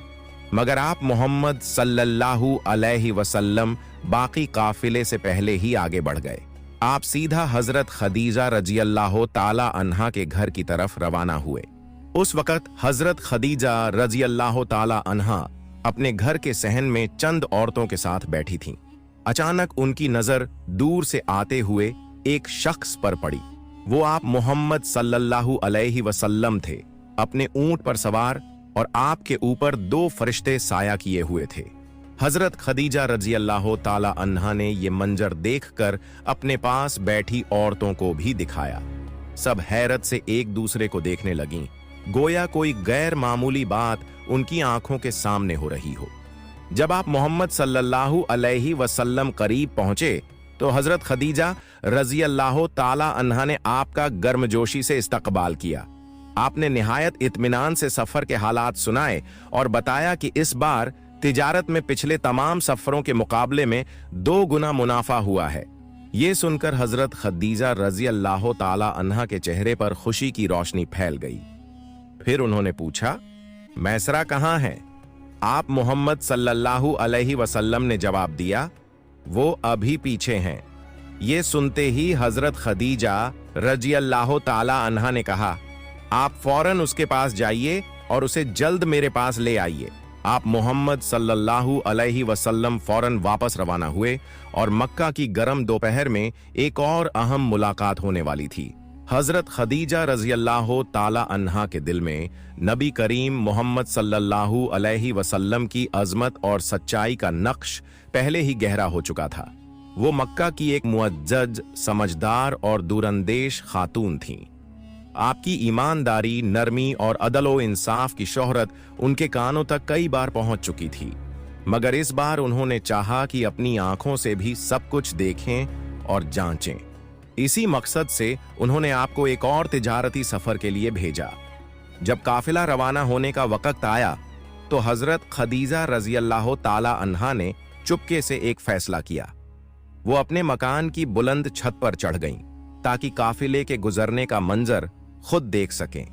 मगर आप मोहम्मद सल्लल्लाहु अलैहि वसल्लम बाकी काफिले से पहले ही आगे बढ़ गए। आप सीधा हजरत खदीजा रज़ियल्लाहु ताला अन्हा के घर की तरफ रवाना हुए। उस वक्त हजरत खदीजा रज़ियल्लाहु ताला अन्हा अपने घर के सहन में चंद औरतों के साथ बैठी थीं। अचानक उनकी नजर दूर से आते हुए एक शख्स पर पड़ी। वो आप मोहम्मद सल्लल्लाहु अलैहि वसल्लम थे, अपने ऊंट पर सवार, और आपके ऊपर 2 फरिश्ते साया किए हुए थे। हजरत खदीजा रज़ियल्लाहु ताला अन्हा ने ये मंजर देखकर अपने पास बैठी औरतों को भी दिखाया। सब हैरत से एक दूसरे को देखने लगीं, गोया कोई गैर मामूली बात उनकी आंखों के सामने हो रही हो। जब आप मोहम्मद सल्लल्लाहु अलैहि वसल्लम करीब पहुंचे तो हजरत खदीजा रज़ियल्लाहु ताला अन्हा ने आपका गर्मजोशी से इस्तकबाल किया। आपने निहायत इत्मीनान से सफर के हालात सुनाए और बताया कि इस बार तिजारत में पिछले तमाम सफरों के मुकाबले में 2 गुना मुनाफा हुआ है। ये सुनकर हजरत खदीजा रज़ियल्लाहु ताला अन्हा के चेहरे पर खुशी की रोशनी फैल गई। फिर उन्होंने पूछा, मैसरा कहाँ है? आप मोहम्मद सल्लल्लाहु अलैहि वसल्लम ने जवाब दिया, वो अभी पीछे हैं। ये सुनते ही हजरत खदीजा रज़ियल्लाहु ताला अन्हा ने कहा, आप फौरन उसके पास जाइए और उसे जल्द मेरे पास ले आइए। आप मोहम्मद सल्लल्लाहु अलैहि वसल्लम फौरन वापस रवाना हुए और मक्का की गर्म दोपहर में एक और अहम मुलाकात होने वाली थी। हजरत खदीजा रज़ियल्लाहु ताला अन्हा के दिल में नबी करीम मोहम्मद सल्लल्लाहु अलैहि वसल्लम की अजमत और सच्चाई का नक्श पहले ही गहरा हो चुका था। वो मक्का की एक मुअज्जज, समझदार और दूरंदेश खातून थीं। आपकी ईमानदारी, नरमी और अदल व इंसाफ की शोहरत उनके कानों तक कई बार पहुंच चुकी थी। मगर इस बार उन्होंने चाहा कि अपनी आंखों से भी सब कुछ देखें और जांचें। इसी मकसद से उन्होंने आपको एक और तिजारती सफर के लिए भेजा। जब काफिला रवाना होने का वक्त आया तो हजरत खदीजा रजी अल्लाह ताला अन्हा ने चुपके से एक फैसला किया। वो अपने मकान की बुलंद छत पर चढ़ गईं ताकि काफिले के गुजरने का मंजर खुद देख सकें।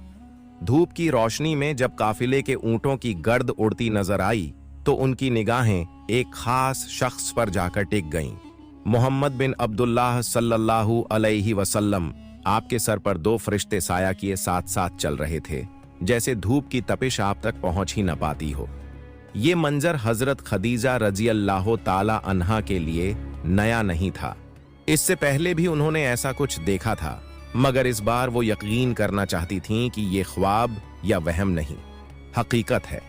धूप की रोशनी में जब काफिले के ऊंटों की गर्द उड़ती नजर आई तो उनकी निगाहें एक खास शख्स पर जाकर टिक गईं। मोहम्मद बिन अब्दुल्लाह सल्लल्लाहु अलैहि वसल्लम आपके सर पर दो फरिश्ते साया किए साथ साथ चल रहे थे, जैसे धूप की तपिश आप तक पहुंच ही न पाती हो। ये मंजर हजरत खदीजा रजी अल्लाह ताला अन्हा के लिए नया नहीं था। इससे पहले भी उन्होंने ऐसा कुछ देखा था, मगर इस बार वो यकीन करना चाहती थीं कि ये ख्वाब या वहम नहीं, हकीकत है।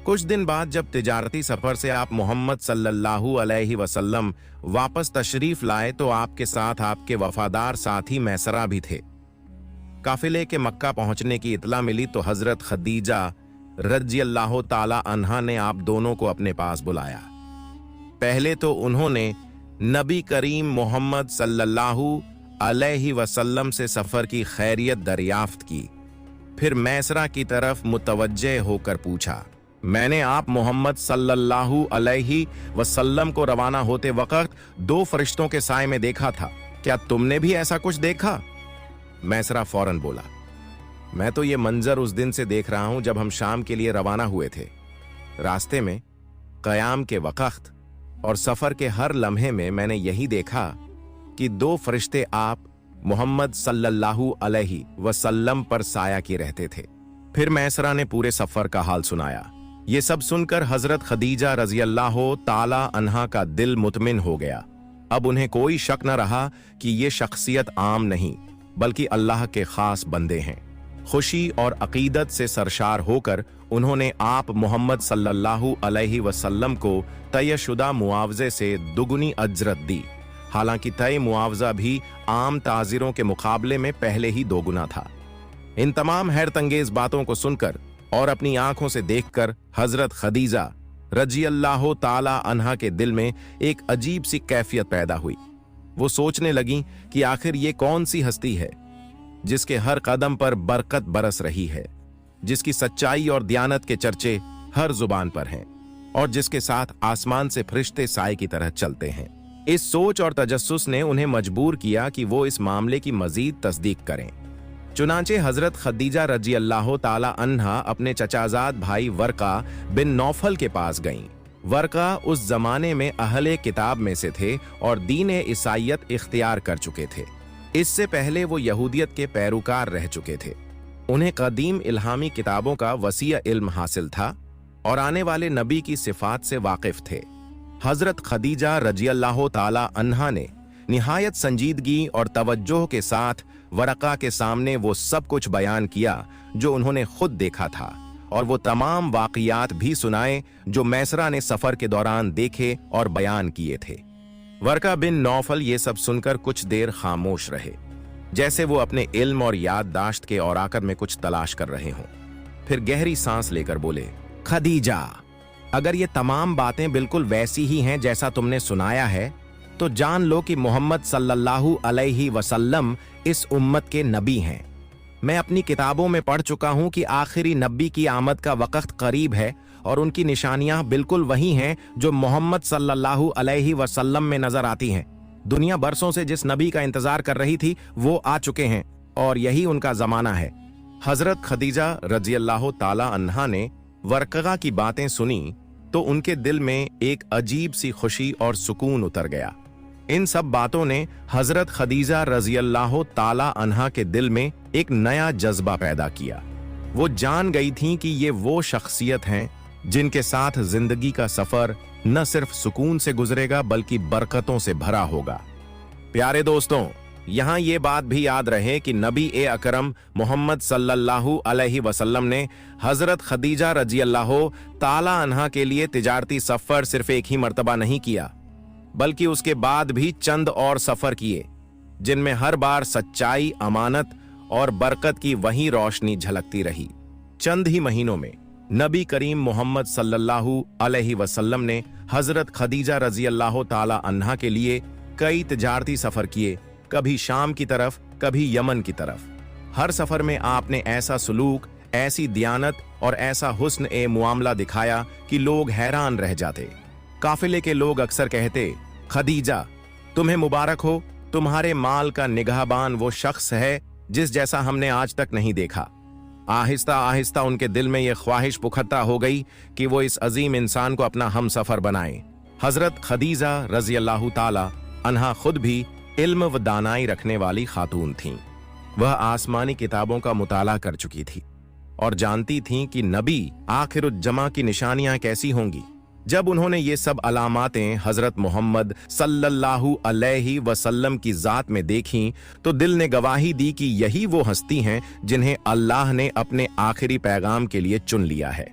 कुछ दिन बाद जब तिजारती सफर से आप मोहम्मद सल्लल्लाहु अलैहि वसल्लम वापस तशरीफ लाए तो आपके साथ आपके वफादार साथी मैसरा भी थे। काफिले के मक्का पहुंचने की इतला मिली तो हजरत खदीजा रजी अल्लाह ताला अन्हा ने आप दोनों को अपने पास बुलाया। पहले तो उन्होंने नबी करीम मोहम्मद सल्लल्लाहु अलैहि वसल्लम से सफर की खैरियत दरियाफ्त की। फिर मैसरा की तरफ मुतवज्जे होकर पूछा, मैंने आप मोहम्मद सल्लल्लाहु अलैहि वसल्लम को रवाना होते वक्त दो फरिश्तों के साए में देखा था, क्या तुमने भी ऐसा कुछ देखा? मैसरा फौरन बोला, मैं तो ये मंजर उस दिन से देख रहा हूं जब हम शाम के लिए रवाना हुए थे। रास्ते में, कयाम के वक्त और सफर के हर लम्हे में मैंने यही देखा कि दो फरिश्ते आप मोहम्मद सल्लल्लाहु अलैहि वसल्लम पर साया किए रहते थे। फिर मैसरा ने पूरे सफर का हाल सुनाया। ये सब सुनकर हजरत खदीजा रजी अल्लाह ताला अन्हा का दिल मुतमिन हो गया। अब उन्हें कोई शक न रहा कि ये शख्सियत आम नहीं बल्कि अल्लाह के खास बंदे हैं। खुशी और अकीदत से सरशार होकर उन्होंने आप मोहम्मद सल्लल्लाहु अलैहि वसल्लम को तयशुदा मुआवजे से दुगुनी अजरत दी। हालांकि तय मुआवजा भी आम ताजिरों के मुकाबले में पहले ही दोगुना था। इन तमाम हैरतंगेज बातों को सुनकर और अपनी आंखों से देखकर हजरत खदीजा रजी अल्लाह ताला अन्हा के दिल में एक अजीब सी कैफियत पैदा हुई। वो सोचने लगी कि आखिर ये कौन सी हस्ती है जिसके हर कदम पर बरकत बरस रही है, जिसकी सच्चाई और दियानत के चर्चे हर जुबान पर हैं और जिसके साथ आसमान से फरिश्ते साए की तरह चलते हैं। इस सोच और तजस्सुस ने उन्हें मजबूर किया कि वो इस मामले की मजीद तस्दीक करें। चुनांचे हजरत खदीजा रजी अल्लाह ताला अन्हा अपने चचाजाद भाई वर्का बिन नौफल के पास गईं। वर्का उस जमाने में अहले किताब में से थे और दीन ईसाईयत इख्तियार कर चुके थे। इससे पहले वो यहूदियत के पैरोकार रह चुके थे। उन्हें कदीम इल्हामी किताबों का वसीअ इल्म हासिल था और आने वाले नबी की सिफात से वाकिफ थे। हजरत खदीजा रजी अल्लाह ताला अन्हा ने निहायत संजीदगी और तवज्जो के साथ वर्का के सामने वो सब कुछ बयान किया जो उन्होंने खुद देखा था और वो तमाम वाक़ियात भी सुनाए जो मैसरा ने सफर के दौरान देखे और बयान किए थे। वर्का बिन नौफल ये सब सुनकर कुछ देर खामोश रहे, जैसे वो अपने इल्म और याददाश्त के औराकर में कुछ तलाश कर रहे हों। फिर गहरी सांस लेकर बोले, खदीजा, अगर ये तमाम बातें बिल्कुल वैसी ही हैं जैसा तुमने सुनाया है तो जान लो कि मोहम्मद सल्लल्लाहु अलैहि वसल्लम इस उम्मत के नबी हैं। मैं अपनी किताबों में पढ़ चुका हूं कि आखिरी नबी की आमद का वक्त करीब है और उनकी निशानियां बिल्कुल वही हैं जो मोहम्मद सल्लल्लाहु अलैहि वसल्लम में नजर आती हैं। दुनिया बरसों से जिस नबी का इंतजार कर रही थी वो आ चुके हैं और यही उनका जमाना है। हजरत खदीजा रजी अल्लाह ताला अन्हा ने वर्का की बातें सुनी तो उनके दिल में एक अजीब सी खुशी और सुकून उतर गया। इन सब बातों ने हजरत खदीजा रजी अल्लाह ताला अन्हा के दिल में एक नया जज्बा पैदा किया। वो जान गई थीं कि ये वो शख्सियत हैं जिनके साथ जिंदगी का सफर न सिर्फ सुकून से गुजरेगा बल्कि बरकतों से भरा होगा। प्यारे दोस्तों, यहाँ ये बात भी याद रहे कि नबी ए अकरम मोहम्मद सल्लल्लाहु अलैहि वसल्लम ने हजरत खदीजा रजी अल्लाह ताला अन्हा के लिए तिजारती सफर सिर्फ एक ही मर्तबा नहीं किया बल्कि उसके बाद भी चंद और सफर किए जिनमें हर बार सच्चाई, अमानत और बरकत की वही रोशनी झलकती रही। चंद ही महीनों में नबी करीम मोहम्मद सल्लल्लाहु अलैहि वसल्लम ने हजरत खदीजा रजी अल्लाह ताला अन्हा के लिए कई तिजारती सफर किए, कभी शाम की तरफ, कभी यमन की तरफ। हर सफर में आपने ऐसा सुलूक, ऐसी दियानत और ऐसा हुस्न ए मुआमला दिखाया कि लोग हैरान रह जाते। काफिले के लोग अक्सर कहते, खदीजा तुम्हें मुबारक हो, तुम्हारे माल का निगाहबान वो शख्स है जिस जैसा हमने आज तक नहीं देखा। आहिस्ता आहिस्ता उनके दिल में यह ख्वाहिश पुख्ता हो गई कि वो इस अजीम इंसान को अपना हम सफर बनाए। हजरत खदीजा रजी अल्लाह ताला अन्हा खुद भी इल्म व दानाई रखने वाली खातून थीं। वह आसमानी किताबों का मुताला कर चुकी थी और जानती थीं कि नबी आखिरुज्जमा की निशानियां कैसी होंगी। जब उन्होंने ये सब अलामातें हजरत मोहम्मद सल्लल्लाहु अलैहि वसल्लम की जात में देखीं तो दिल ने गवाही दी कि यही वो हस्ती हैं जिन्हें अल्लाह ने अपने आखिरी पैगाम के लिए चुन लिया है।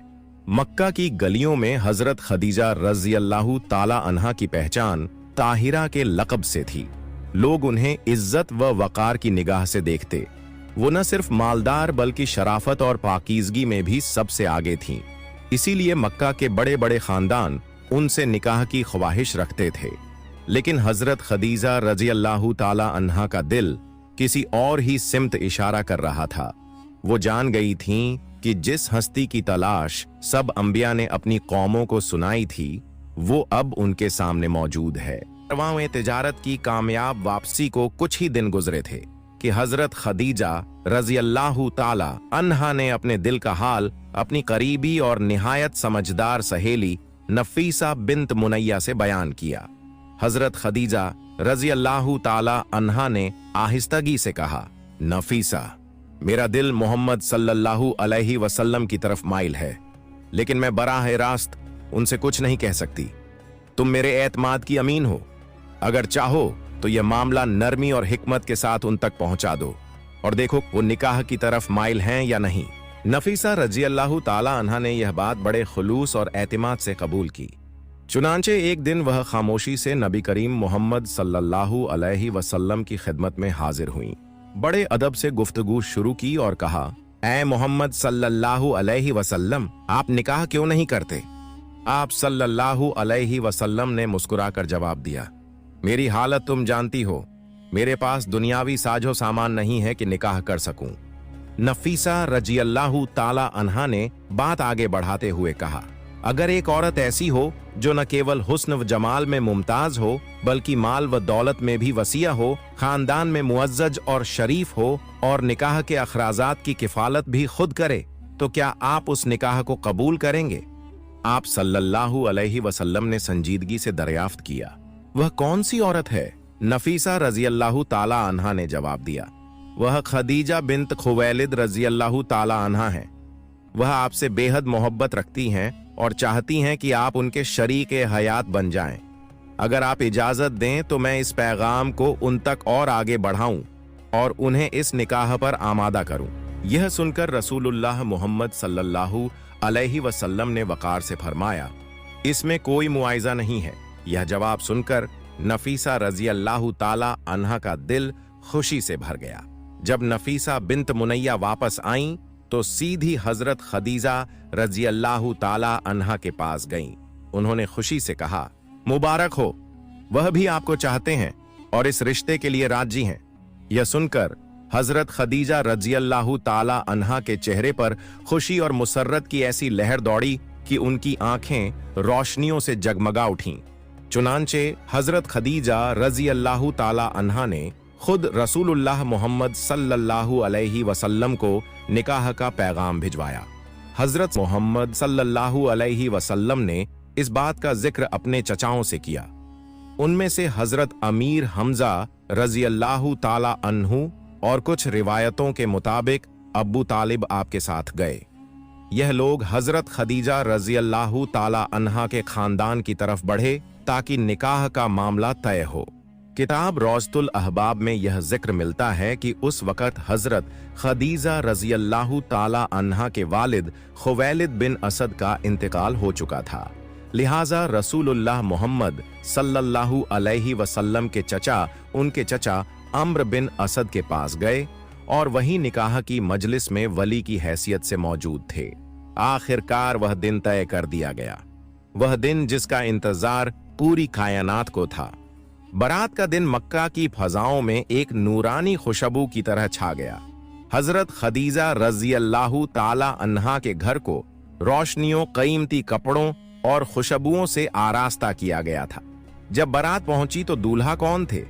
मक्का की गलियों में हजरत खदीजा रजी अल्लाह ताला अन्हा की पहचान ताहिरा के लक़ब से थी। लोग उन्हें इज्जत व वक़ार की निगाह से देखते। वो न सिर्फ मालदार बल्कि शराफत और पाकीज़गी में भी सबसे आगे थीं। इसीलिए मक्का के बड़े बड़े खानदान उनसे निकाह की ख्वाहिश रखते थे। लेकिन हजरत खदीजा रजी अल्लाह ताला अन्हा का दिल किसी और ही सिमत इशारा कर रहा था। वो जान गई थीं कि जिस हस्ती की तलाश सब अंबिया ने अपनी कौमों को सुनाई थी, वो अब उनके सामने मौजूद है। रवां तिजारत की कामयाब वापसी को कुछ ही दिन गुजरे थे कि हजरत खदीजा रजी अल्लाह ताला अन्हा ने अपने दिल का हाल अपनी करीबी और निहायत समझदार सहेली नफीसा बिन्त मुनैया से बयान किया। हजरत खदीजा रजी अल्लाह ताला अन्हा ने आहिस्तगी से कहा, नफीसा, मेरा दिल मोहम्मद सल्लल्लाहु अलैहि वसल्लम की तरफ माइल है, लेकिन मैं बराह रास्त उनसे कुछ नहीं कह सकती। तुम मेरे एतमाद की अमीन हो। अगर चाहो तो यह मामला नरमी और हिकमत के साथ उन तक पहुंचा दो और देखो वो निकाह की तरफ माइल हैं या नहीं। नफीसा रजी अल्लाह ताला अन्हा ने यह बात बड़े खुलूस और एतमाद से कबूल की। चुनांचे एक दिन वह खामोशी से नबी करीम मोहम्मद सल्लल्लाहु अलैहि वसल्लम की खिदमत में हाजिर हुई। बड़े अदब से गुफ्तगू शुरू की और कहा, ऐ मोहम्मद सल्लल्लाहु अलैहि वसल्लम, आप निकाह क्यों नहीं करते? आप सल्लल्लाहु अलैहि वसल्लम ने मुस्कुराकर जवाब दिया, मेरी हालत तुम जानती हो। मेरे पास दुनियावी साजो सामान नहीं है कि निकाह कर सकूं। नफीसा रजी अल्लाह ताला अन्हा ने बात आगे बढ़ाते हुए कहा, अगर एक औरत ऐसी हो जो न केवल हुस्न व जमाल में मुमताज हो बल्कि माल व दौलत में भी वसीया हो, खानदान में मुअज्जज और शरीफ हो और निकाह के अखराजात की किफालत भी खुद करे, तो क्या आप उस निकाह को कबूल करेंगे? आप सल्लल्लाहु अलैहि वसल्लम ने संजीदगी से दरियाफ्त किया, वह कौन सी औरत है? नफीसा रजी अल्लाह ताला अन्हा ने जवाब दिया, वह खदीजा बिन्त खुवैलिद रजी अल्लाह ताला अन्हा है। वह आपसे बेहद मोहब्बत रखती हैं और चाहती हैं कि आप उनके शरीक हयात बन जाएं। अगर आप इजाजत दें तो मैं इस पैगाम को उन तक और आगे बढ़ाऊं और उन्हें इस निकाह पर आमादा करूं। यह सुनकर रसूलुल्लाह मोहम्मद सल्लल्लाहु अलैहि वसल्लम ने वकार से फरमाया, इसमें कोई मुआइजा नहीं है। यह जवाब सुनकर नफीसा रजी अल्लाह ताला अन्हा का दिल खुशी से भर गया। जब नफीसा बिन्त मुनैया वापस आईं तो सीधी हजरत खदीजा रजी अल्लाह ताला अन्हा के पास गईं। उन्होंने खुशी से कहा, मुबारक हो, वह भी आपको चाहते हैं और इस रिश्ते के लिए राजी हैं। यह सुनकर हजरत खदीजा रजी अल्लाह ताला अन्हा के चेहरे पर खुशी और मुसर्रत की ऐसी लहर दौड़ी कि उनकी आंखें रोशनियों से जगमगा उठीं। चुनांचे हजरत खदीजा रजी अल्लाह ताला अन्हा ने खुद रसूलुल्लाह मोहम्मद सल्लल्लाहु अलैहि वसल्लम को निकाह का पैगाम भिजवाया। हजरत मोहम्मद सल्लल्लाहु अलैहि वसल्लम ने इस बात का जिक्र अपने चचाओं से किया। उनमें से हजरत अमीर हमजा रजी अल्लाह ताला अन्हु और कुछ रिवायतों के मुताबिक अब्बू तालिब आपके साथ गए। यह लोग हजरत खदीजा रजी अल्लाह ताला अन्हा के खानदान की तरफ बढ़े ताकि निकाह का मामला तय हो। किताब रौज़तुल अहबाब में यह जिक्र मिलता है कि उस वक़्त हजरत खदीजा रजी अल्लाह ताला अन्हा के वालिद खुवैलिद बिन असद का इंतकाल हो चुका था। लिहाजा रसूलुल्लाह मोहम्मद सल्लल्लाहु अलैहि वसल्लम के चचा उनके चचा अम्र बिन असद के पास गए और वहीं निकाह की मजलिस में वली की हैसियत से मौजूद थे। आखिरकार वह दिन तय कर दिया गया, वह दिन जिसका इंतजार पूरी कायनात को था। बारात का दिन मक्का की फजाओं में एक नूरानी खुशबू की तरह छा गया। हजरत खदीजा रजी अल्लाह ताला अन्हा के घर को रोशनियों, कीमती कपड़ों और खुशबुओं से आरास्ता किया गया था। जब बारात पहुंची तो दूल्हा कौन थे?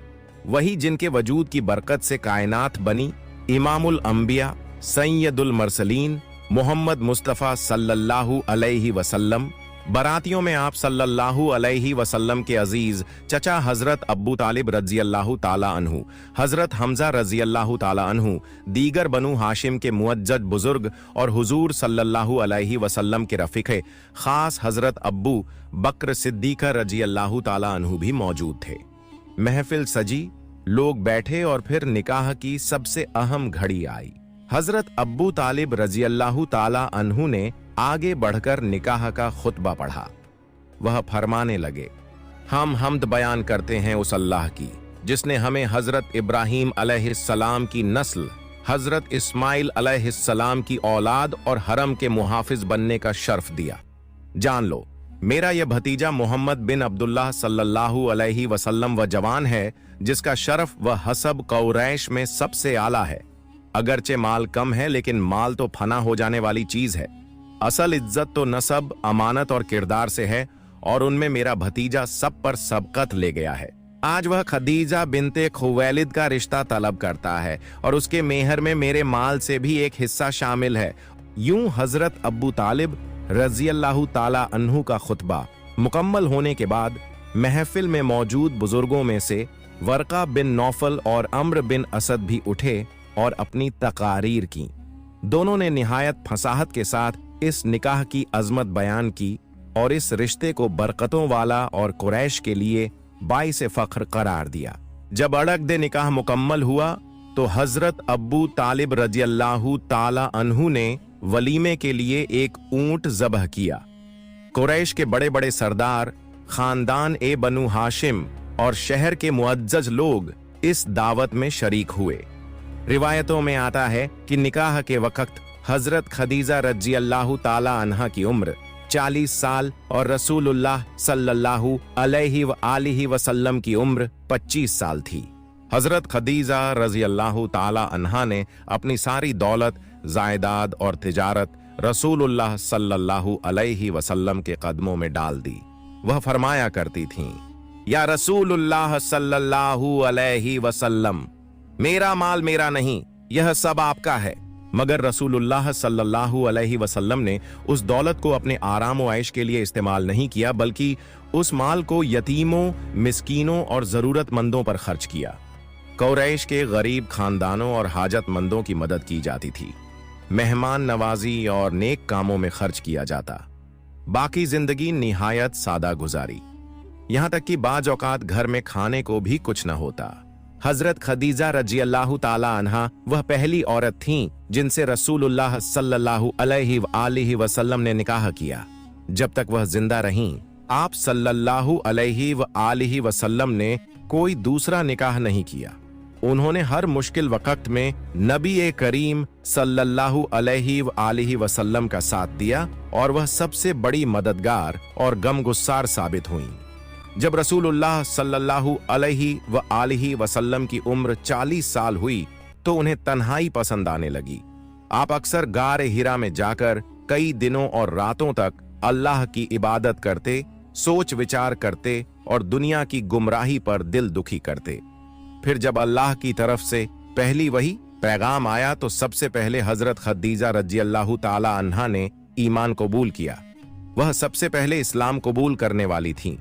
वही जिनके वजूद की बरकत से कायनात बनी, इमामुल अंबिया सैयदुल मरसलीन मोहम्मद मुस्तफ़ा सल्लल्लाहु अलैहि वसल्लम। बारातियों में आप सल्लल्लाहु अलैहि वसल्लम के अजीज चचा हजरत अब्बू तालिब रजी अल्लाह ताला अन्हु, हजरत हमजा रजी अल्लाह ताला अन्हु, दीगर बनु हाशिम के मुअज्जज बुजुर्ग और हुजूर सल्लल्लाहु अलैहि वसल्लम के रफीक़े खास हजरत अब्बू बकर सिद्दीक़ रजी अल्लाह ताला अन्हु भी मौजूद थे। महफिल सजी, लोग बैठे और फिर निकाह की सबसे अहम घड़ी आई। हजरत अब्बू तालिब रजी अल्लाह ताला अन्हु ने आगे बढ़कर निकाह का खुतबा पढ़ा। वह फरमाने लगे, हम हम्द बयान करते हैं उस अल्लाह की जिसने हमें हजरत इब्राहीम अलैहिस्सलाम की नस्ल, हजरत इस्माइल अलैहिस्सलाम की औलाद और हरम के मुहाफिज बनने का शर्फ दिया। जान लो, मेरा यह भतीजा मोहम्मद बिन अब्दुल्लाह सल्लल्लाहु अलैहि वसल्लम वह जवान है जिसका शर्फ व हसब कौरैश में सबसे आला है। अगरचे माल कम है, लेकिन माल तो फना हो जाने वाली चीज है। असल इज्जत तो नसब, अमानत और किरदार से है, और उनमें मेरा भतीजा सब पर सबकत ले गया है। आज वह खदीजा बिनते खुवैलिद का रिश्ता तलब करता है और उसके मेहर में मेरे माल से भी एक हिस्सा शामिल है। यूं हजरत अब्बू तालिब रजी अल्लाह ताला अन्हु का खुतबा मुकम्मल होने के बाद महफिल में मौजूद बुजुर्गों में से वर्का बिन नौफल और अम्र बिन असद भी उठे और अपनी तकारीर की। दोनों ने निहायत फसाहत के साथ इस निकाह की अजमत बयान की और इस रिश्ते को बरकतों वाला और कुरैश के लिए बाइस फख्र करार दिया। जब अड़क दे निकाह मुकम्मल हुआ तो हजरत अब्बू तालिब रजी अल्लाह ताला अन्हु ने वलीमे के लिए एक ऊंट ज़बह किया। कुरैश के बड़े बड़े सरदार, खानदान ए बनु हाशिम और शहर के मुअज्जज लोग इस दावत में शरीक हुए। रिवायतों में आता है कि निकाह के वक्त हजरत खदीजा रजी अल्लाह ताला अन्हा की उम्र 40 साल और रसूलुल्लाह सल्लल्लाहु अलैहि व आलिहि वसल्लम की उम्र 25 साल थी। हजरत खदीजा रजी अल्लाह ताला अन्हा ने अपनी सारी दौलत, जायदाद और तिजारत रसूलुल्लाह सल्लल्लाहु अलैहि वसल्लम के कदमों में डाल दी। वह फरमाया करती थीं, या रसूलुल्लाह सल्लल्लाहु अलैहि वसल्लम, मेरा माल मेरा नहीं, यह सब आपका है। मगर रसूलुल्लाह सल्लल्लाहु अलैहि वसल्लम ने उस दौलत को अपने आराम व ऐश के लिए इस्तेमाल नहीं किया, बल्कि उस माल को यतीमों, मिस्कीनों और जरूरतमंदों पर खर्च किया। कुरैश के गरीब खानदानों और हाजतमंदों की मदद की जाती थी, मेहमान नवाजी और नेक कामों में खर्च किया जाता। बाकी जिंदगी निहायत सादा गुजारी, यहां तक कि बाज औकात घर में खाने को भी कुछ न होता। हजरत खदीजा रजी अल्लाह ताला अन्हा वह पहली औरत थीं जिनसे रसूलुल्लाह सल्लल्लाहु अलैहि व आलिहि वसल्लम ने निकाह किया। जब तक वह जिंदा रहीं, आप सल्लल्लाहु अलैहि व आलिहि वसल्लम ने कोई दूसरा निकाह नहीं किया। उन्होंने हर मुश्किल वक्त में नबी करीम सल्लल्लाहु अलैहि व आलिहि वसल्लम का साथ दिया और वह सबसे बड़ी मददगार और गमगुस्सार साबित हुईं। जब रसूलुल्लाह सल्लल्लाहु अलैहि व आलिहि वसल्लम की उम्र 40 साल हुई तो उन्हें तन्हाई पसंद आने लगी। आप अक्सर गार हिरा में जाकर कई दिनों और रातों तक अल्लाह की इबादत करते, सोच विचार करते और दुनिया की गुमराही पर दिल दुखी करते। फिर जब अल्लाह की तरफ से पहली वही पैगाम आया तो सबसे पहले हजरत खदीजा रजी अल्लाह ताला अन्हा ने ईमान कबूल किया। वह सबसे पहले इस्लाम कबूल करने वाली थीं।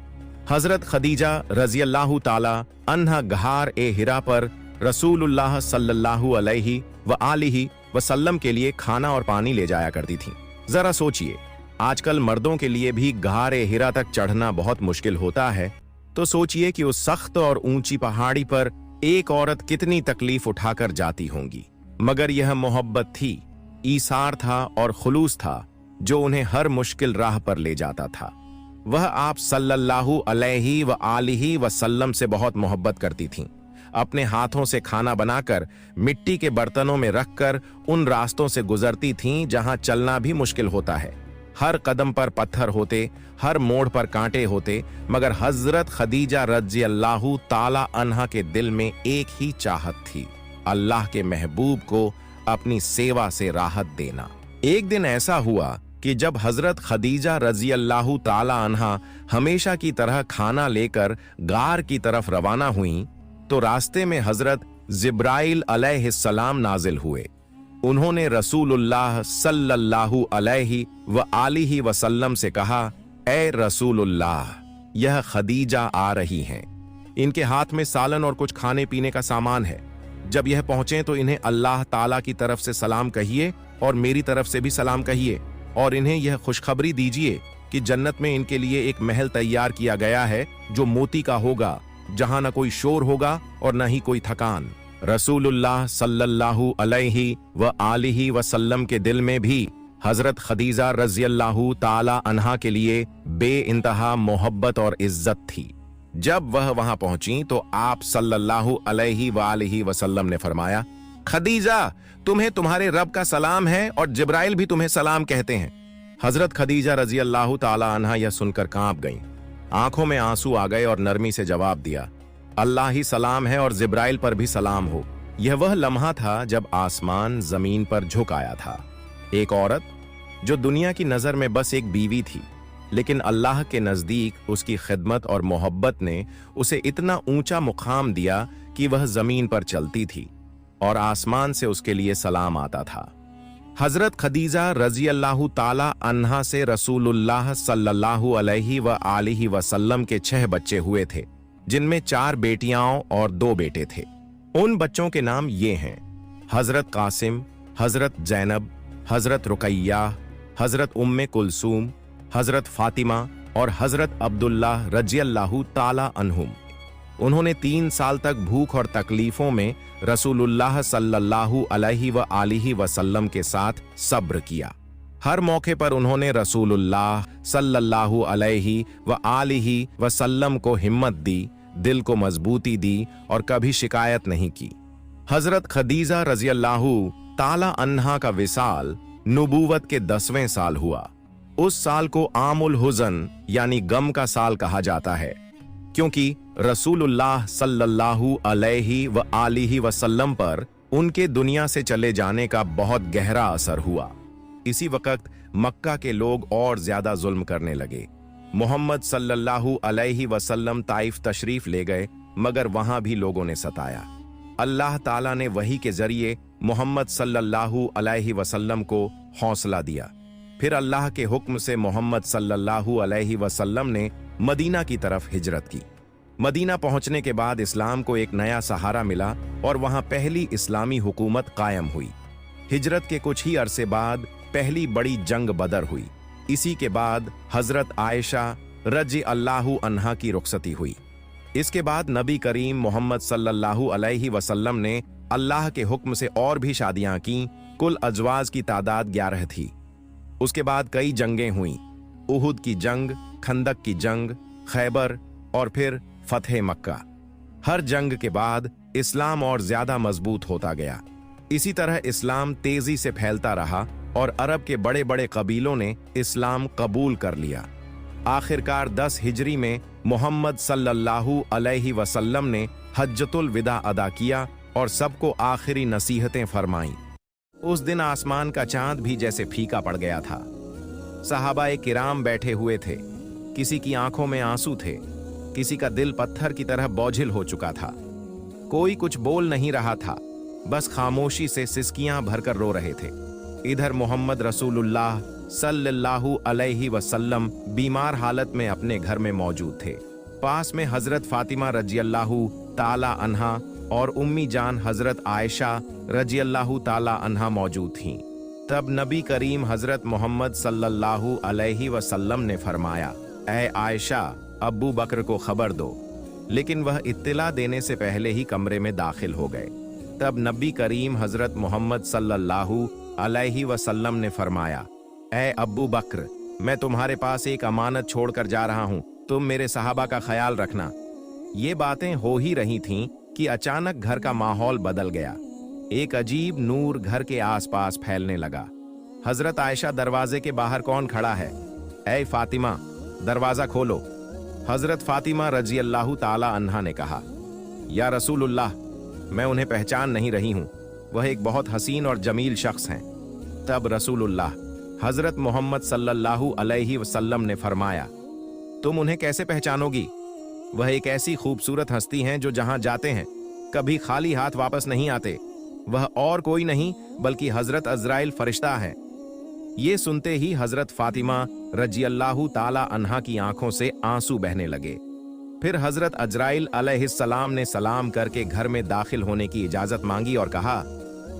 हजरत खदीजा रजी अल्लाह ताला अन्हा गहार ए हिरा पर रसूलुल्लाह सल्लल्लाहु अलैहि व आलिहि वसल्लम के लिए खाना और पानी ले जाया करती थीं। जरा सोचिए, आजकल मर्दों के लिए भी गहार ए हिरा तक चढ़ना बहुत मुश्किल होता है, तो सोचिए कि उस सख्त और ऊंची पहाड़ी पर एक औरत कितनी तकलीफ उठाकर जाती होंगी। मगर यह मोहब्बत थी, ईसार था और खुलूस था जो उन्हें हर मुश्किल राह पर ले जाता था। वह आप सल्लल्लाहु अलैहि व आलिहि वसल्लम से बहुत मोहब्बत करती थीं। अपने हाथों से खाना बनाकर मिट्टी के बर्तनों में रखकर उन रास्तों से गुजरती थीं जहां चलना भी मुश्किल होता है। हर कदम पर पत्थर होते, हर मोड़ पर कांटे होते, मगर हजरत खदीजा रज़ी अल्लाहु ताला अन्हा के दिल में एक ही चाहत थी, अल्लाह के महबूब को अपनी सेवा से राहत देना। एक दिन ऐसा हुआ कि जब हजरत खदीजा रज़ी अल्लाहु ताला अन्हा हमेशा की तरह खाना लेकर गार की तरफ रवाना हुईं, तो रास्ते में हजरत जिब्राइल अलैहिस्सलाम नाजिल हुए। उन्होंने रसूलुल्लाह सल्लल्लाहु अलैहि व आलिहि वसल्लम से कहा, ए रसूलुल्लाह, यह खदीजा आ रही हैं। इनके हाथ में सालन और कुछ खाने पीने का सामान है। जब यह पहुंचे तो इन्हें अल्लाह ताला की तरफ से सलाम कहिए और मेरी तरफ से भी सलाम कहिए, और इन्हें यह खुशखबरी दीजिए कि जन्नत में इनके लिए एक महल तैयार किया गया है जो मोती का होगा, जहां न कोई शोर होगा और न ही कोई थकान। रसूलुल्लाह सल्लल्लाहु अलैहि व आलिहि वसल्लम के दिल में भी हजरत खदीजा रज़ी अल्लाहु ताला अन्हा के लिए बेइंतहा मोहब्बत और इज्जत थी। जब वह वहां पहुंची तो आप सल्लल्लाहु अलैहि व आलिहि वसल्लम ने फरमाया, खदीजा, तुम्हें तुम्हारे रब का सलाम है और जिब्राइल भी तुम्हें सलाम कहते हैं। हजरत खदीजा रज़ी अल्लाहु ताला अन्हा यह सुनकर कांप गईं। आंखों में आंसू आ गए और नरमी से जवाब दिया, अल्लाह ही सलाम है और जिब्राइल पर भी सलाम हो। यह वह लम्हा था जब आसमान जमीन पर झुक आया था। एक औरत जो दुनिया की नजर में बस एक बीवी थी, लेकिन अल्लाह के नजदीक उसकी खिदमत और मोहब्बत ने उसे इतना ऊंचा मुकाम दिया कि वह जमीन पर चलती थी और आसमान से उसके लिए सलाम आता था। हजरत खदीजा रज़ी अल्लाहु ताला अन्हा से रसूलुल्लाह सल्लल्लाहु अलैहि व आलिहि वसल्लम के 6 बच्चे हुए थे, जिनमें 4 बेटियां और 2 बेटे थे। उन बच्चों के नाम ये हैं, हजरत कासिम, हजरत जैनब, हजरत रुकैया, हजरत उम्मे कुलसूम, हजरत फातिमा और हजरत अब्दुल्लाह रज़ी अल्लाहु ताला अन्हुम। उन्होंने 3 साल तक भूख और तकलीफों में रसूलुल्लाह सल्लल्लाहु अलैहि व आलिहि वसल्लम के साथ सब्र किया। हर मौके पर उन्होंने रसूलुल्लाह सल्लल्लाहु अलैहि व आलिहि वसल्लम को हिम्मत दी, दिल को मजबूती दी और कभी शिकायत नहीं की। हजरत खदीजा रज़ी अल्लाहु ताला अन्हा का विसाल नुबूवत के 10वें साल हुआ। उस साल को आमुल हुज़न यानी गम का साल कहा जाता है, क्योंकि रसूलुल्लाह सल्लल्लाहु अलैहि व आलिहि वसल्लम पर उनके दुनिया से चले जाने का बहुत गहरा असर हुआ। इसी वक्त मक्का के लोग और ज्यादा जुल्म करने लगे। मोहम्मद सल्लल्लाहु अलैहि वसल्लम ताइफ तशरीफ ले गए, मगर वहां भी लोगों ने सताया। अल्लाह ताला ने वही के जरिए मोहम्मद सल्लल्लाहु अलैहि वसल्लम को हौसला दिया। फिर अल्लाह के हुक्म से मोहम्मद सल्लल्लाहु अलैहि वसल्लम ने मदीना की तरफ हिजरत की। मदीना पहुंचने के बाद इस्लाम को एक नया सहारा मिला और वहां पहली इस्लामी हुकूमत कायम हुई। हिजरत के कुछ ही अरसे बाद पहली बड़ी जंग बदर हुई। इसी के बाद हजरत आयशा रज़ी अल्लाहु अन्हा की रुखसती हुई। इसके बाद नबी करीम मोहम्मद सल्लल्लाहु अलैहि वसल्लम ने अल्लाह के हुक्म से और भी शादियां की। कुल अजवाज की तादाद 11 थी। उसके बाद कई जंगें हुईं, उहुद की जंग, खंदक की जंग, खैबर और फिर फतह मक्का। हर जंग के बाद इस्लाम और ज्यादा मजबूत होता गया। इसी तरह इस्लाम तेजी से फैलता रहा और अरब के बड़े बड़े कबीलों ने इस्लाम कबूल कर लिया। आखिरकार 10 हिजरी में मोहम्मद सल्लल्लाहु अलैहि वसल्लम ने हज्जतुल विदा अदा किया और सबको आखिरी नसीहतें फरमाईं। उस दिन आसमान का चांद भी जैसे फीका पड़ गया था। सहाबाए किराम बैठे हुए थे, किसी की आंखों में आंसू थे, किसी का दिल पत्थर की तरह बोझिल हो चुका था। कोई कुछ बोल नहीं रहा था, बस खामोशी से सिसकियां भरकर रो रहे थे। इधर मोहम्मद रसूलुल्लाह सल्लल्लाहु अलैहि वसल्लम बीमार हालत में अपने घर में मौजूद थे। पास में हजरत फातिमा रज़ी अल्लाहु ताला अन्हा और उम्मी जान हजरत आयशा रज़ी अल्लाहु ताला अन्हा मौजूद थीं। तब नबी करीम हजरत मोहम्मद सल्लल्लाहु अलैहि वसल्लम ने फरमाया, ऐ आयशा, अब्बू बकर को खबर दो। लेकिन वह इत्तिला देने से पहले ही कमरे में दाखिल हो गए। तब नबी करीम हजरत मोहम्मद सल्लल्लाहु अलैहि वसल्लम ने फरमाया, ऐ अब्बू बकर, मैं तुम्हारे पास एक अमानत छोड़कर जा रहा हूं, तुम मेरे सहाबा का ख्याल रखना। ये बातें हो ही रही थीं कि अचानक घर का माहौल बदल गया। एक अजीब नूर घर के आसपास फैलने लगा। हजरत आयशा, दरवाजे के बाहर कौन खड़ा है? ऐ फातिमा, दरवाजा खोलो। हजरत फातिमा रजी अल्लाह ताला अन्हा ने कहा, या रसूलुल्लाह, मैं उन्हें पहचान नहीं रही हूं, वह एक बहुत हसीन और जमील शख्स हैं। तब रसूलुल्लाह हजरत मोहम्मद सल्लल्लाहु अलैहि वसल्लम ने फरमाया, तुम उन्हें कैसे पहचानोगी? वह एक ऐसी खूबसूरत हस्ती हैं जो जहां जाते हैं कभी खाली हाथ वापस नहीं आते। वह और कोई नहीं बल्कि हजरत अजराइल फरिश्ता है। ये सुनते ही हजरत फातिमा रजी अल्लाह ताला अन्हा की आंखों से आंसू बहने लगे। फिर हजरत अजराइल अलैहिस्सलाम ने सलाम करके घर में दाखिल होने की इजाजत मांगी और कहा,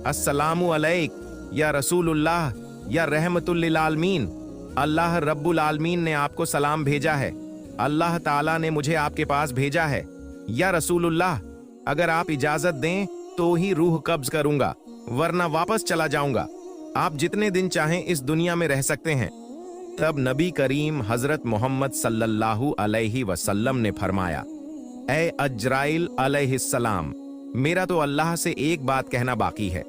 अस्सलामु अलैक या रसूलुल्लाह या रहमतुल लिल आलमीन, अल्लाह रब्बुल आलमीन ने आपको सलाम भेजा है। अल्लाह ताला ने मुझे आपके पास भेजा है। या रसूलुल्लाह, अगर आप इजाजत दें तो ही रूह कब्ज करूंगा, वरना वापस चला जाऊंगा। आप जितने दिन चाहें इस दुनिया में रह सकते हैं। तब नबी करीम हजरत मोहम्मद सल्लल्लाहु अलैहि वसल्लम ने फरमाया, ए अजराइल अलैहिस्सलाम, मेरा तो अल्लाह से एक बात कहना बाकी है।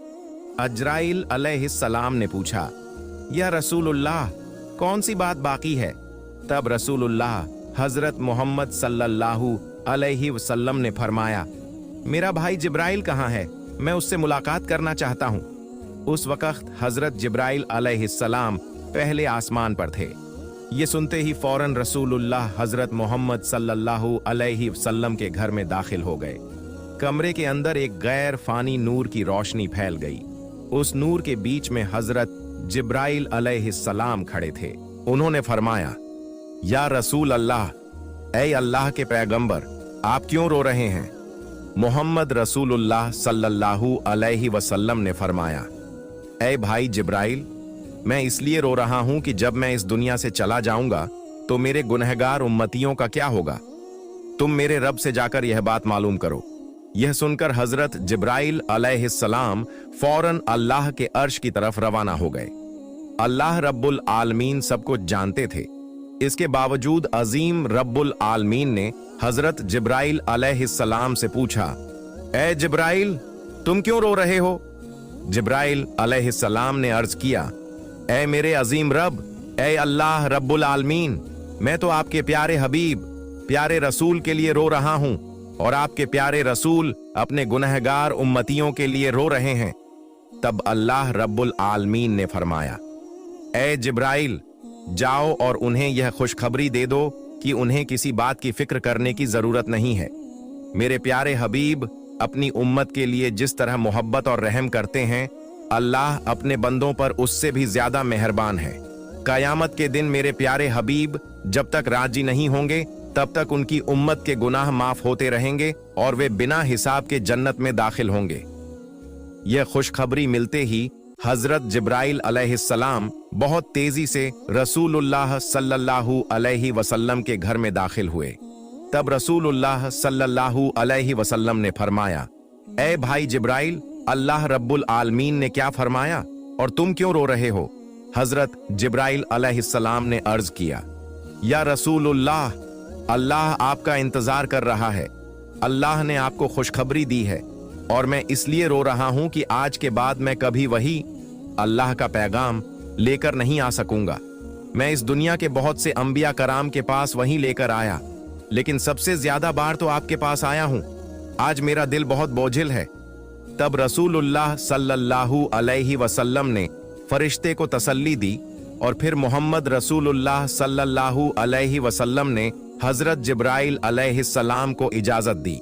अजराइल अलैहिस्सलाम ने पूछा, या रसूलुल्लाह, कौन सी बात बाकी है? तब रसूलुल्लाह हजरत मोहम्मद सल्लल्लाहु अलैहि वसल्लम ने फरमाया, मेरा भाई जिब्राइल कहाँ है? मैं उससे मुलाकात करना चाहता हूँ। उस वक्त हजरत जिब्राइल अलैहिस्सलाम पहले आसमान पर थे। ये सुनते ही फौरन रसूलुल्लाह हजरत मोहम्मद सल्लल्लाहु अलैहि वसल्लम के घर में दाखिल हो गए। कमरे के अंदर एक गैर फानी नूर की रोशनी फैल गई। उस नूर के बीच में हजरत जिब्राइल अलैहिस्सलाम खड़े थे। उन्होंने फरमाया, या रसूल अल्लाह, ऐ अल्लाह के पैगंबर, आप क्यों रो रहे हैं? मोहम्मद रसूलुल्लाह सल्लल्लाहु अलैहि वसल्लम ने फरमाया, ऐ भाई जिब्राइल, मैं इसलिए रो रहा हूं कि जब मैं इस दुनिया से चला जाऊंगा तो मेरे गुनहगार उम्मतियों का क्या होगा? तुम मेरे रब से जाकर यह बात मालूम करो। यह सुनकर हजरत जिब्राइल अलैहिस्सलाम फौरन अल्लाह के अर्श की तरफ रवाना हो गए। अल्लाह रब्बुल आलमीन सब कुछ जानते थे। इसके बावजूद अजीम रब्बुल आलमीन ने हजरत जिब्राइल अलैहिस्सलाम से पूछा, ए जिब्राइल, तुम क्यों रो रहे हो? जिब्राइल अलैहिस्सलाम ने अर्ज किया, ए मेरे अजीम रब, ए अल्लाह रब्बुल आलमीन, मैं तो आपके प्यारे हबीब, प्यारे रसूल के लिए रो रहा हूं और आपके प्यारे रसूल अपने गुनहगार उम्मतियों के लिए रो रहे हैं। तब अल्लाह रब्बुल आलमीन ने फरमाया, ए जिब्राइल, जाओ और उन्हें यह खुशखबरी दे दो कि उन्हें किसी बात की फिक्र करने की जरूरत नहीं है। मेरे प्यारे हबीब अपनी उम्मत के लिए जिस तरह मोहब्बत और रहम करते हैं, अल्लाह अपने बंदों पर उससे भी ज्यादा मेहरबान है। कयामत के दिन मेरे प्यारे हबीब जब तक राजी नहीं होंगे तब तक उनकी उम्मत के गुनाह माफ होते रहेंगे और वे बिना हिसाब के जन्नत में दाखिल होंगे। यह खुशखबरी मिलते ही हजरत जिब्राइल अलैहिस्सलाम बहुत तेजी से रसूलुल्लाह सल्लल्लाहु अलैहि वसल्लम के घर में दाखिल हुए। तब रसूलुल्लाह सल्लल्लाहु अलैहि वसल्लम ने फरमाया, ए भाई जिब्राइल, अल्लाह रब्बुल आलमीन ने क्या फरमाया और तुम क्यों रो रहे हो? हजरत जिब्राइल अलैहिस्सलाम ने अर्ज किया, या रसूलुल्लाह, अल्लाह आपका इंतजार कर रहा है। अल्लाह ने आपको खुशखबरी दी है और मैं इसलिए रो रहा हूं कि आज के बाद मैं कभी वही अल्लाह का पैगाम लेकर नहीं आ सकूंगा। मैं इस दुनिया के बहुत से अंबिया कराम के पास वहीं लेकर आया, लेकिन सबसे ज्यादा बार तो आपके पास आया हूं। आज मेरा दिल बहुत बोझिल है। तब रसूलुल्लाह सल्लल्लाहु अलैहि वसल्लम ने फरिश्ते को तसल्ली दी और फिर मोहम्मद रसूलुल्लाह सल्लल्लाहु अलैहि वसल्लम ने हजरत जिब्राइल अलैहिस्सलाम को इजाजत दी।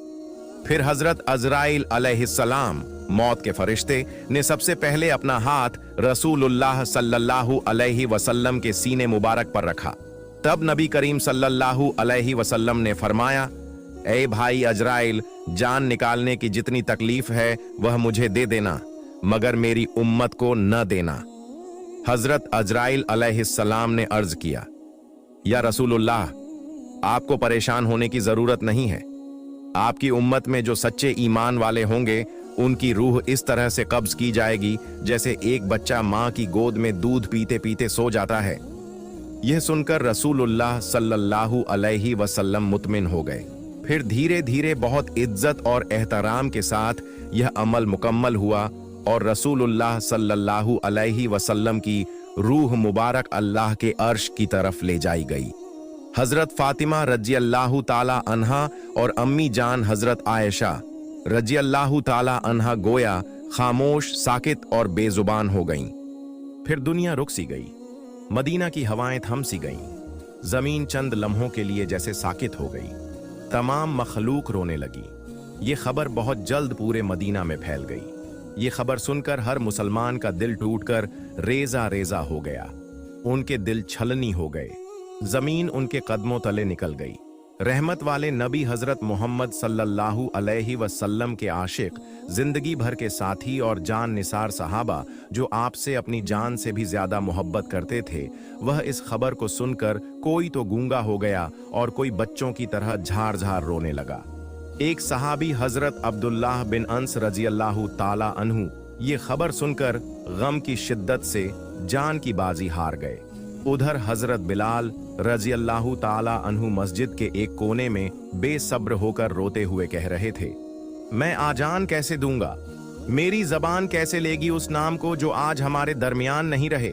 फिर हजरत अजराइल अलैहिस्सलाम, मौत के फरिश्ते, ने सबसे पहले अपना हाथ रसूलुल्लाह सल्लल्लाहु अलैहि वसल्लम के सीने मुबारक पर रखा। तब नबी करीम सल्लल्लाहु अलैहि वसल्लम ने फरमाया, ए भाई अजराइल, जान निकालने की जितनी तकलीफ है वह मुझे दे देना, मगर मेरी उम्मत को न देना। हजरत अजराइल अलैहिस्सलाम ने अर्ज किया, या रसूलुल्लाह, आपको परेशान होने की जरूरत नहीं है। आपकी उम्मत में जो सच्चे ईमान वाले होंगे उनकी रूह इस तरह से कब्ज की जाएगी जैसे एक बच्चा मां की गोद में दूध पीते पीते सो जाता है। यह सुनकर रसूलुल्लाह सल्लल्लाहु अलैहि वसल्लम मुतमिन हो गए। फिर धीरे धीरे बहुत इज्जत और एहतराम के साथ यह अमल मुकम्मल हुआ और रसूलुल्लाह सल्लल्लाहु अलैहि वसल्लम की रूह मुबारक अल्लाह के अर्श की तरफ ले जाई गई। हजरत फातिमा रजी अल्लाह ताला अन्हा और अम्मी जान हजरत आयशा रजी अल्लाह ताला अन्हा गोया खामोश, साकित और बेजुबान हो गईं। फिर दुनिया रुक सी गई, मदीना की हवाएं थम सी गईं, जमीन चंद लम्हों के लिए जैसे साकित हो गई, तमाम मखलूक रोने लगी। ये खबर बहुत जल्द पूरे मदीना में फैल गई। ये खबर सुनकर हर मुसलमान का दिल टूटकर रेजा रेजा हो गया। उनके दिल छलनी हो गए, जमीन उनके कदमों तले निकल गई। रहमत वाले नबी हजरत मोहम्मद सल्लल्लाहु अलैहि वसल्लम के आशिक, जिंदगी भर के साथी और जान निसार सहाबा जो आपसे अपनी जान से भी ज्यादा मोहब्बत करते थे, वह इस खबर को सुनकर कोई तो गूंगा हो गया और कोई बच्चों की तरह झार झार रोने लगा। एक सहाबी हजरत अब्दुल्लाह बिन अंस रजी अल्लाह ताला अन्हु ये खबर सुनकर गम की शिद्दत से जान की बाजी हार गए। उधर हजरत बिलाल रजी अल्लाह ताला अन्हु मस्जिद के एक कोने में बेसब्र होकर रोते हुए कह रहे थे, मैं आजान कैसे दूंगा, मेरी जबान कैसे लेगी उस नाम को जो आज हमारे दरमियान नहीं रहे।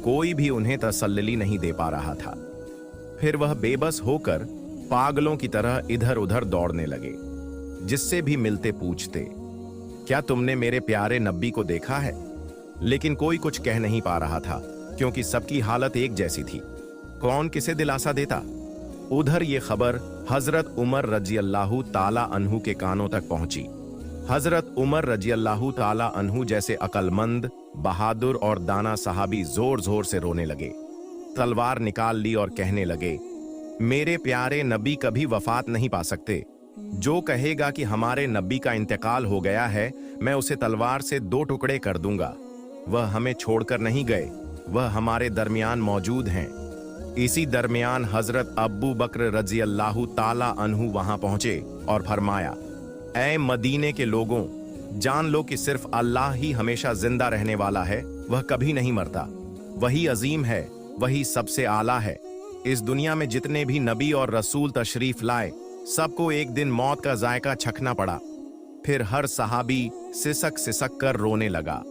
कोई भी उन्हें तसल्ली नहीं दे पा रहा था। फिर वह बेबस होकर पागलों की तरह इधर उधर दौड़ने लगे। जिससे भी मिलते पूछते, क्या तुमने मेरे प्यारे नबी को देखा है? लेकिन कोई कुछ कह नहीं पा रहा था, क्योंकि सबकी हालत एक जैसी थी। कौन किसे दिलासा देता? उधर ये खबर हजरत उमर रजी अल्लाह ताला अन्हु के कानों तक पहुंची। हजरत उमर रजी अल्लाह ताला अन्हु जैसे अकलमंद, बहादुर और दाना सहाबी जोर जोर से रोने लगे। तलवार निकाल ली और कहने लगे, मेरे प्यारे नबी कभी वफात नहीं पा सकते। जो कहेगा कि हमारे नबी का इंतकाल हो गया है, मैं उसे तलवार से 2 टुकड़े कर दूंगा। वह हमें छोड़कर नहीं गए, वह हमारे दरमियान मौजूद हैं। इसी दरमियान हजरत अब्बू बकर रजी अल्लाह ताला अन्हु वहां पहुंचे और फरमाया, ऐ मदीने के लोगों, जान लो कि सिर्फ अल्लाह ही हमेशा जिंदा रहने वाला है। वह कभी नहीं मरता। वही अजीम है, वही सबसे आला है। इस दुनिया में जितने भी नबी और रसूल तशरीफ लाए, सबको एक दिन मौत का जायका चखना पड़ा। फिर हर सहाबी सिसक सिसक कर रोने लगा।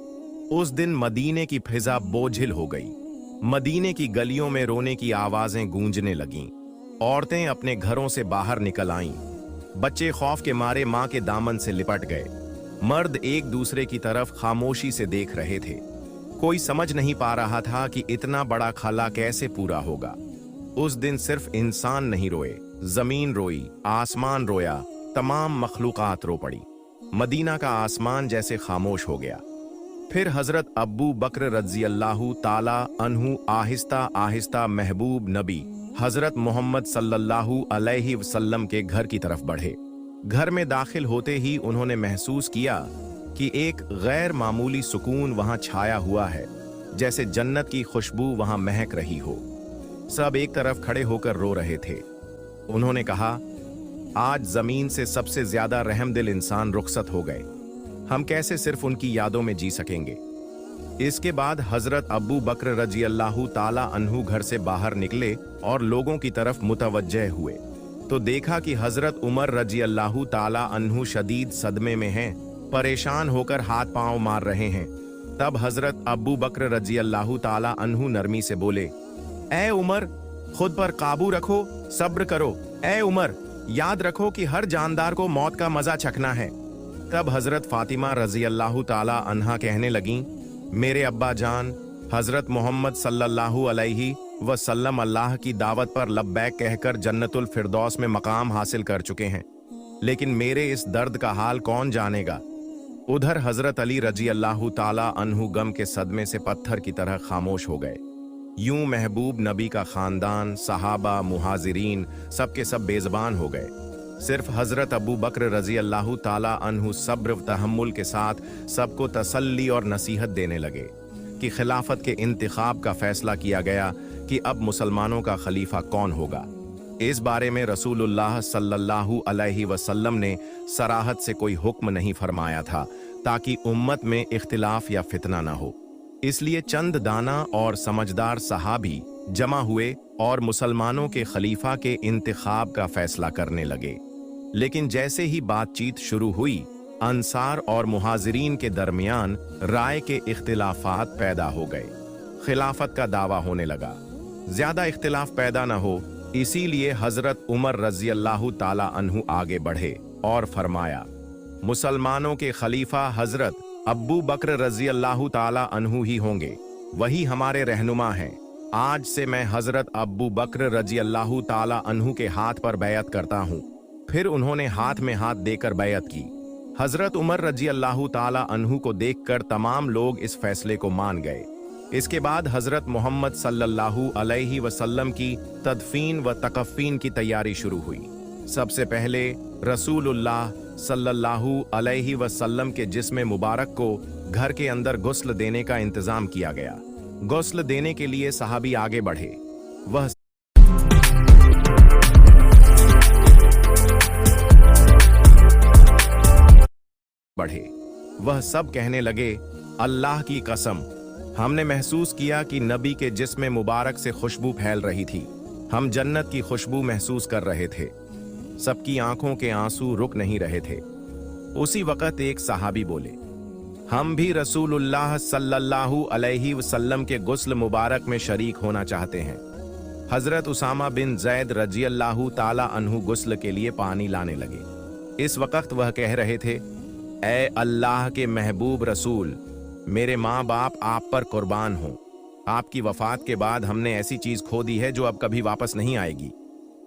उस दिन मदीने की फिजा बोझिल हो गई। मदीने की गलियों में रोने की आवाजें गूंजने लगीं। औरतें अपने घरों से बाहर निकल आईं। बच्चे खौफ के मारे मां के दामन से लिपट गए। मर्द एक दूसरे की तरफ खामोशी से देख रहे थे। कोई समझ नहीं पा रहा था कि इतना बड़ा खला कैसे पूरा होगा। उस दिन सिर्फ इंसान नहीं रोए, जमीन रोई, आसमान रोया, तमाम मखलूकात रो पड़ी। मदीना का आसमान जैसे खामोश हो गया। फिर हजरत अब्बू बकर रजी अल्लाह ताला अन्हु आहिस्ता आहिस्ता महबूब नबी हजरत मोहम्मद सल्लल्लाहु अलैहि वसल्लम के घर की तरफ बढ़े। घर में दाखिल होते ही उन्होंने महसूस किया कि एक गैर मामूली सुकून वहां छाया हुआ है, जैसे जन्नत की खुशबू वहां महक रही हो। सब एक तरफ खड़े होकर रो रहे थे। उन्होंने कहा, आज जमीन से सबसे ज्यादा रहमदिल इंसान रुखसत हो गए। हम कैसे सिर्फ उनकी यादों में जी सकेंगे। इसके बाद हजरत अब्बू बकर रजी अल्लाह ताला अन्हु घर से बाहर निकले और लोगों की तरफ मुतवज्जह हुए तो देखा कि हजरत उमर रजी अल्लाह ताला अन्हु शदीद सदमे में हैं, परेशान होकर हाथ पांव मार रहे हैं। तब हजरत अब्बू बकर रजी अल्लाह ताला अन्हु नरमी से बोले, ए उमर, खुद पर काबू रखो, सब्र करो। ए उमर, याद रखो कि हर जानदार को मौत का मजा चखना है। तब हजरत फातिमा रजी अल्लाह ताला अन्हा कहने लगीं, मेरे अब्बा जान हजरत मोहम्मद सल्लल्लाहु अलैहि वसल्लम अल्लाह की दावत पर लब्बैक कहकर जन्नतुल फिरदौस में मकाम हासिल कर चुके हैं, लेकिन मेरे इस दर्द का हाल कौन जानेगा। उधर हजरत अली रजी अल्लाह ताला अन्हु गम के सदमे से पत्थर की तरह खामोश हो गए। यूं महबूब नबी का खानदान, सहाबा, मुहाजिरीन सबके सब बेज़बान हो गए। सिर्फ हजरत अबू बकर रजी अल्लाह ताला अन्हु सब्र व तहम्मुल के साथ सबको तसल्ली और नसीहत देने लगे कि खिलाफत के इंतखाब का फैसला किया गया कि अब मुसलमानों का खलीफा कौन होगा। इस बारे में रसूलुल्लाह सल्लल्लाहु अलैहि वसल्लम ने सराहत से कोई हुक्म नहीं फरमाया था ताकि उम्मत में इख्तिलाफ या फितना ना हो। इसलिए चंद दाना और समझदार सहाबी जमा हुए और मुसलमानों के खलीफा के इंतखाब का फैसला करने लगे। लेकिन जैसे ही बातचीत शुरू हुई, अंसार और मुहाजिरीन के दरमियान राय के इख्तिलाफात पैदा हो गए। खिलाफत का दावा होने लगा। ज्यादा इख्तिलाफ पैदा न हो, इसीलिए हजरत उमर रजी अल्लाह ताला अन्हु आगे बढ़े और फरमाया, मुसलमानों के खलीफा हजरत अब्बू बकर रजी अल्लाह ताला अन्हु ही होंगे, वही हमारे रहनुमा हैं। आज से मैं हजरत अब्बू बकर रजी अल्लाह ताला अन्हु के हाथ पर बैयत करता हूँ। फिर उन्होंने हाथ में हाथ देकर बैयत की। हजरत उमर रजी अल्लाह ताला अन्हु को देखकर तमाम लोग इस फैसले को मान गए। इसके बाद हजरत मोहम्मद सल्लल्लाहु अलैहि वसल्लम की तदफीन व तकफीन की तैयारी शुरू हुई। सबसे पहले रसूलुल्लाह सल्लल्लाहु अलैहि वसल्लम के जिस्म मुबारक को घर के अंदर गुस्ल देने का इंतजाम किया गया। गुस्ल देने के लिए सहाबी आगे बढ़े। वह सब कहने लगे, अल्लाह की कसम, हमने महसूस किया कि नबी के जिस्म मुबारक से खुशबू फैल रही थी। हम जन्नत की खुशबू महसूस कर रहे थे। सबकी आंखों के आंसू रुक नहीं रहे थे। उसी वक्त एक सहाबी बोले, हम भी रसूलुल्लाह सल्लल्लाहु अलैहि वसल्लम के गुस्ल मुबारक में शरीक होना चाहते हैं। हजरत उसामा बिन जैद रजी अल्लाह ताला अन्हु गुस्ल के लिए पानी लाने लगे। इस वक्त वह कह रहे थे, ऐ अल्लाह के महबूब रसूल, मेरे माँ बाप आप पर कुर्बान हों। आपकी वफात के बाद हमने ऐसी चीज खो दी है जो अब कभी वापस नहीं आएगी।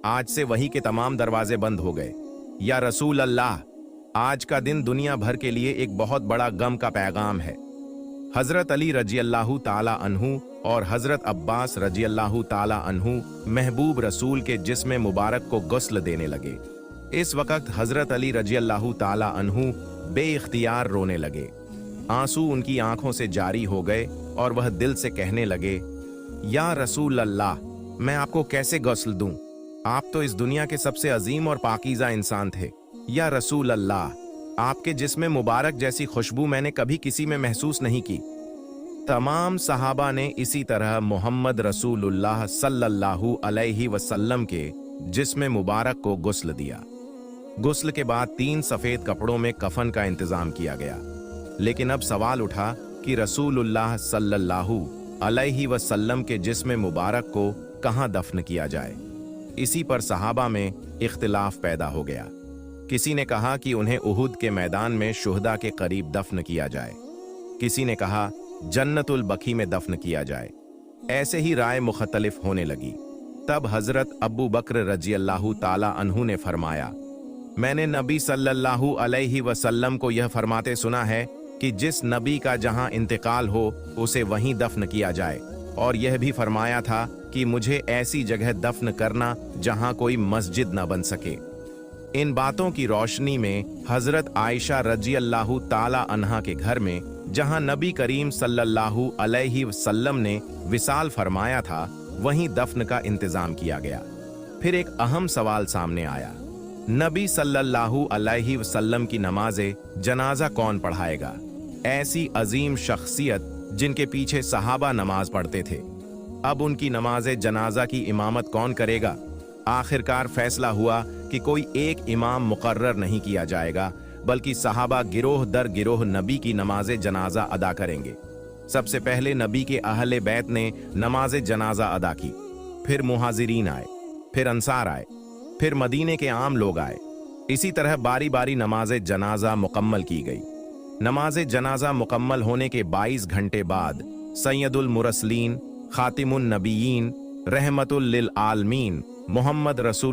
आज से वही के तमाम दरवाजे बंद हो गए। या रसूल अल्लाह, आज का दिन दुनिया भर के लिए एक बहुत बड़ा गम का पैगाम है। हजरत अली रजी अल्लाह ताला अन्हु और हजरत अब्बास रजी अल्लाह ताला अन्हु महबूब रसूल के जिस्म मुबारक को गुस्ल देने लगे। इस वक्त हजरत अली रजी अल्लाह ताला अन्हु बेइख्तियार रोने लगे। आंसू उनकी आंखों से जारी हो गए और वह दिल से कहने लगे, या रसूल अल्लाह, मैं आपको कैसे गुस्ल दूं? आप तो इस दुनिया के सबसे अजीम और पाकीज़ा इंसान थे। या रसूल अल्लाह, आपके जिस्म मुबारक जैसी खुशबू मैंने कभी किसी में महसूस नहीं की। तमाम सहाबा ने इसी तरह मोहम्मद रसूलुल्लाह सल्लल्लाहु अलैहि वसल्लम के जिस्म मुबारक को गुस्ल दिया। गुस्ल के बाद 3 सफेद कपड़ों में कफन का इंतजाम किया गया। लेकिन अब सवाल उठा कि रसूलुल्लाह सल्लल्लाहु अलैहि वसल्लम के जिस्म मुबारक को कहां दफन किया जाए। इसी पर सहाबा में इख्तिलाफ पैदा हो गया। किसी ने कहा कि उन्हें उहुद के मैदान में शुहदा के करीब दफन किया जाए। किसी ने कहा जन्नतुल बकी में दफन किया जाए। ऐसे ही राय मुख्तलिफ होने लगी। तब हजरत अब्बू बकर रजी अल्लाह ताला अन्हु ने फरमाया, मैंने नबी सल्लल्लाहु अलैहि वसल्लम को यह फरमाते सुना है कि जिस नबी का जहां इंतकाल हो उसे वहीं दफन किया जाए, और यह भी फरमाया था कि मुझे ऐसी जगह दफन करना जहां कोई मस्जिद न बन सके। इन बातों की रोशनी में हजरत आयशा रजी अल्लाह ताला अन्हा के घर में, जहां नबी करीम सल्लल्लाहु अलैहि वसल्लम ने विसाल फरमाया था, वहीं दफन का इंतजाम किया गया। फिर एक अहम सवाल सामने आया, नबी सल्लल्लाहु अलैहि वसल्लम की नमाज़े जनाजा कौन पढ़ाएगा? ऐसी अजीम शख्सियत जिनके पीछे सहाबा नमाज पढ़ते थे, अब उनकी नमाज़े जनाजा की इमामत कौन करेगा? आखिरकार फैसला हुआ कि कोई एक इमाम मुकर्रर नहीं किया जाएगा, बल्कि सहाबा गिरोह दर गिरोह नबी की नमाज़े जनाजा अदा करेंगे। सबसे पहले नबी के अहले बैत ने नमाज़े जनाजा अदा की, फिर मुहाजिरीन आए, फिर अंसार आए, फिर मदीने के आम लोग आए। इसी तरह बारी बारी नमाज़े जनाजा मुकम्मल की गई। नमाज़े जनाजा मुकम्मल होने के 22 घंटे बाद सैयदुल मुरसलीन, खातिमुन नबीयीन, रहमतुल लिल आलमीन मोहम्मद रसूल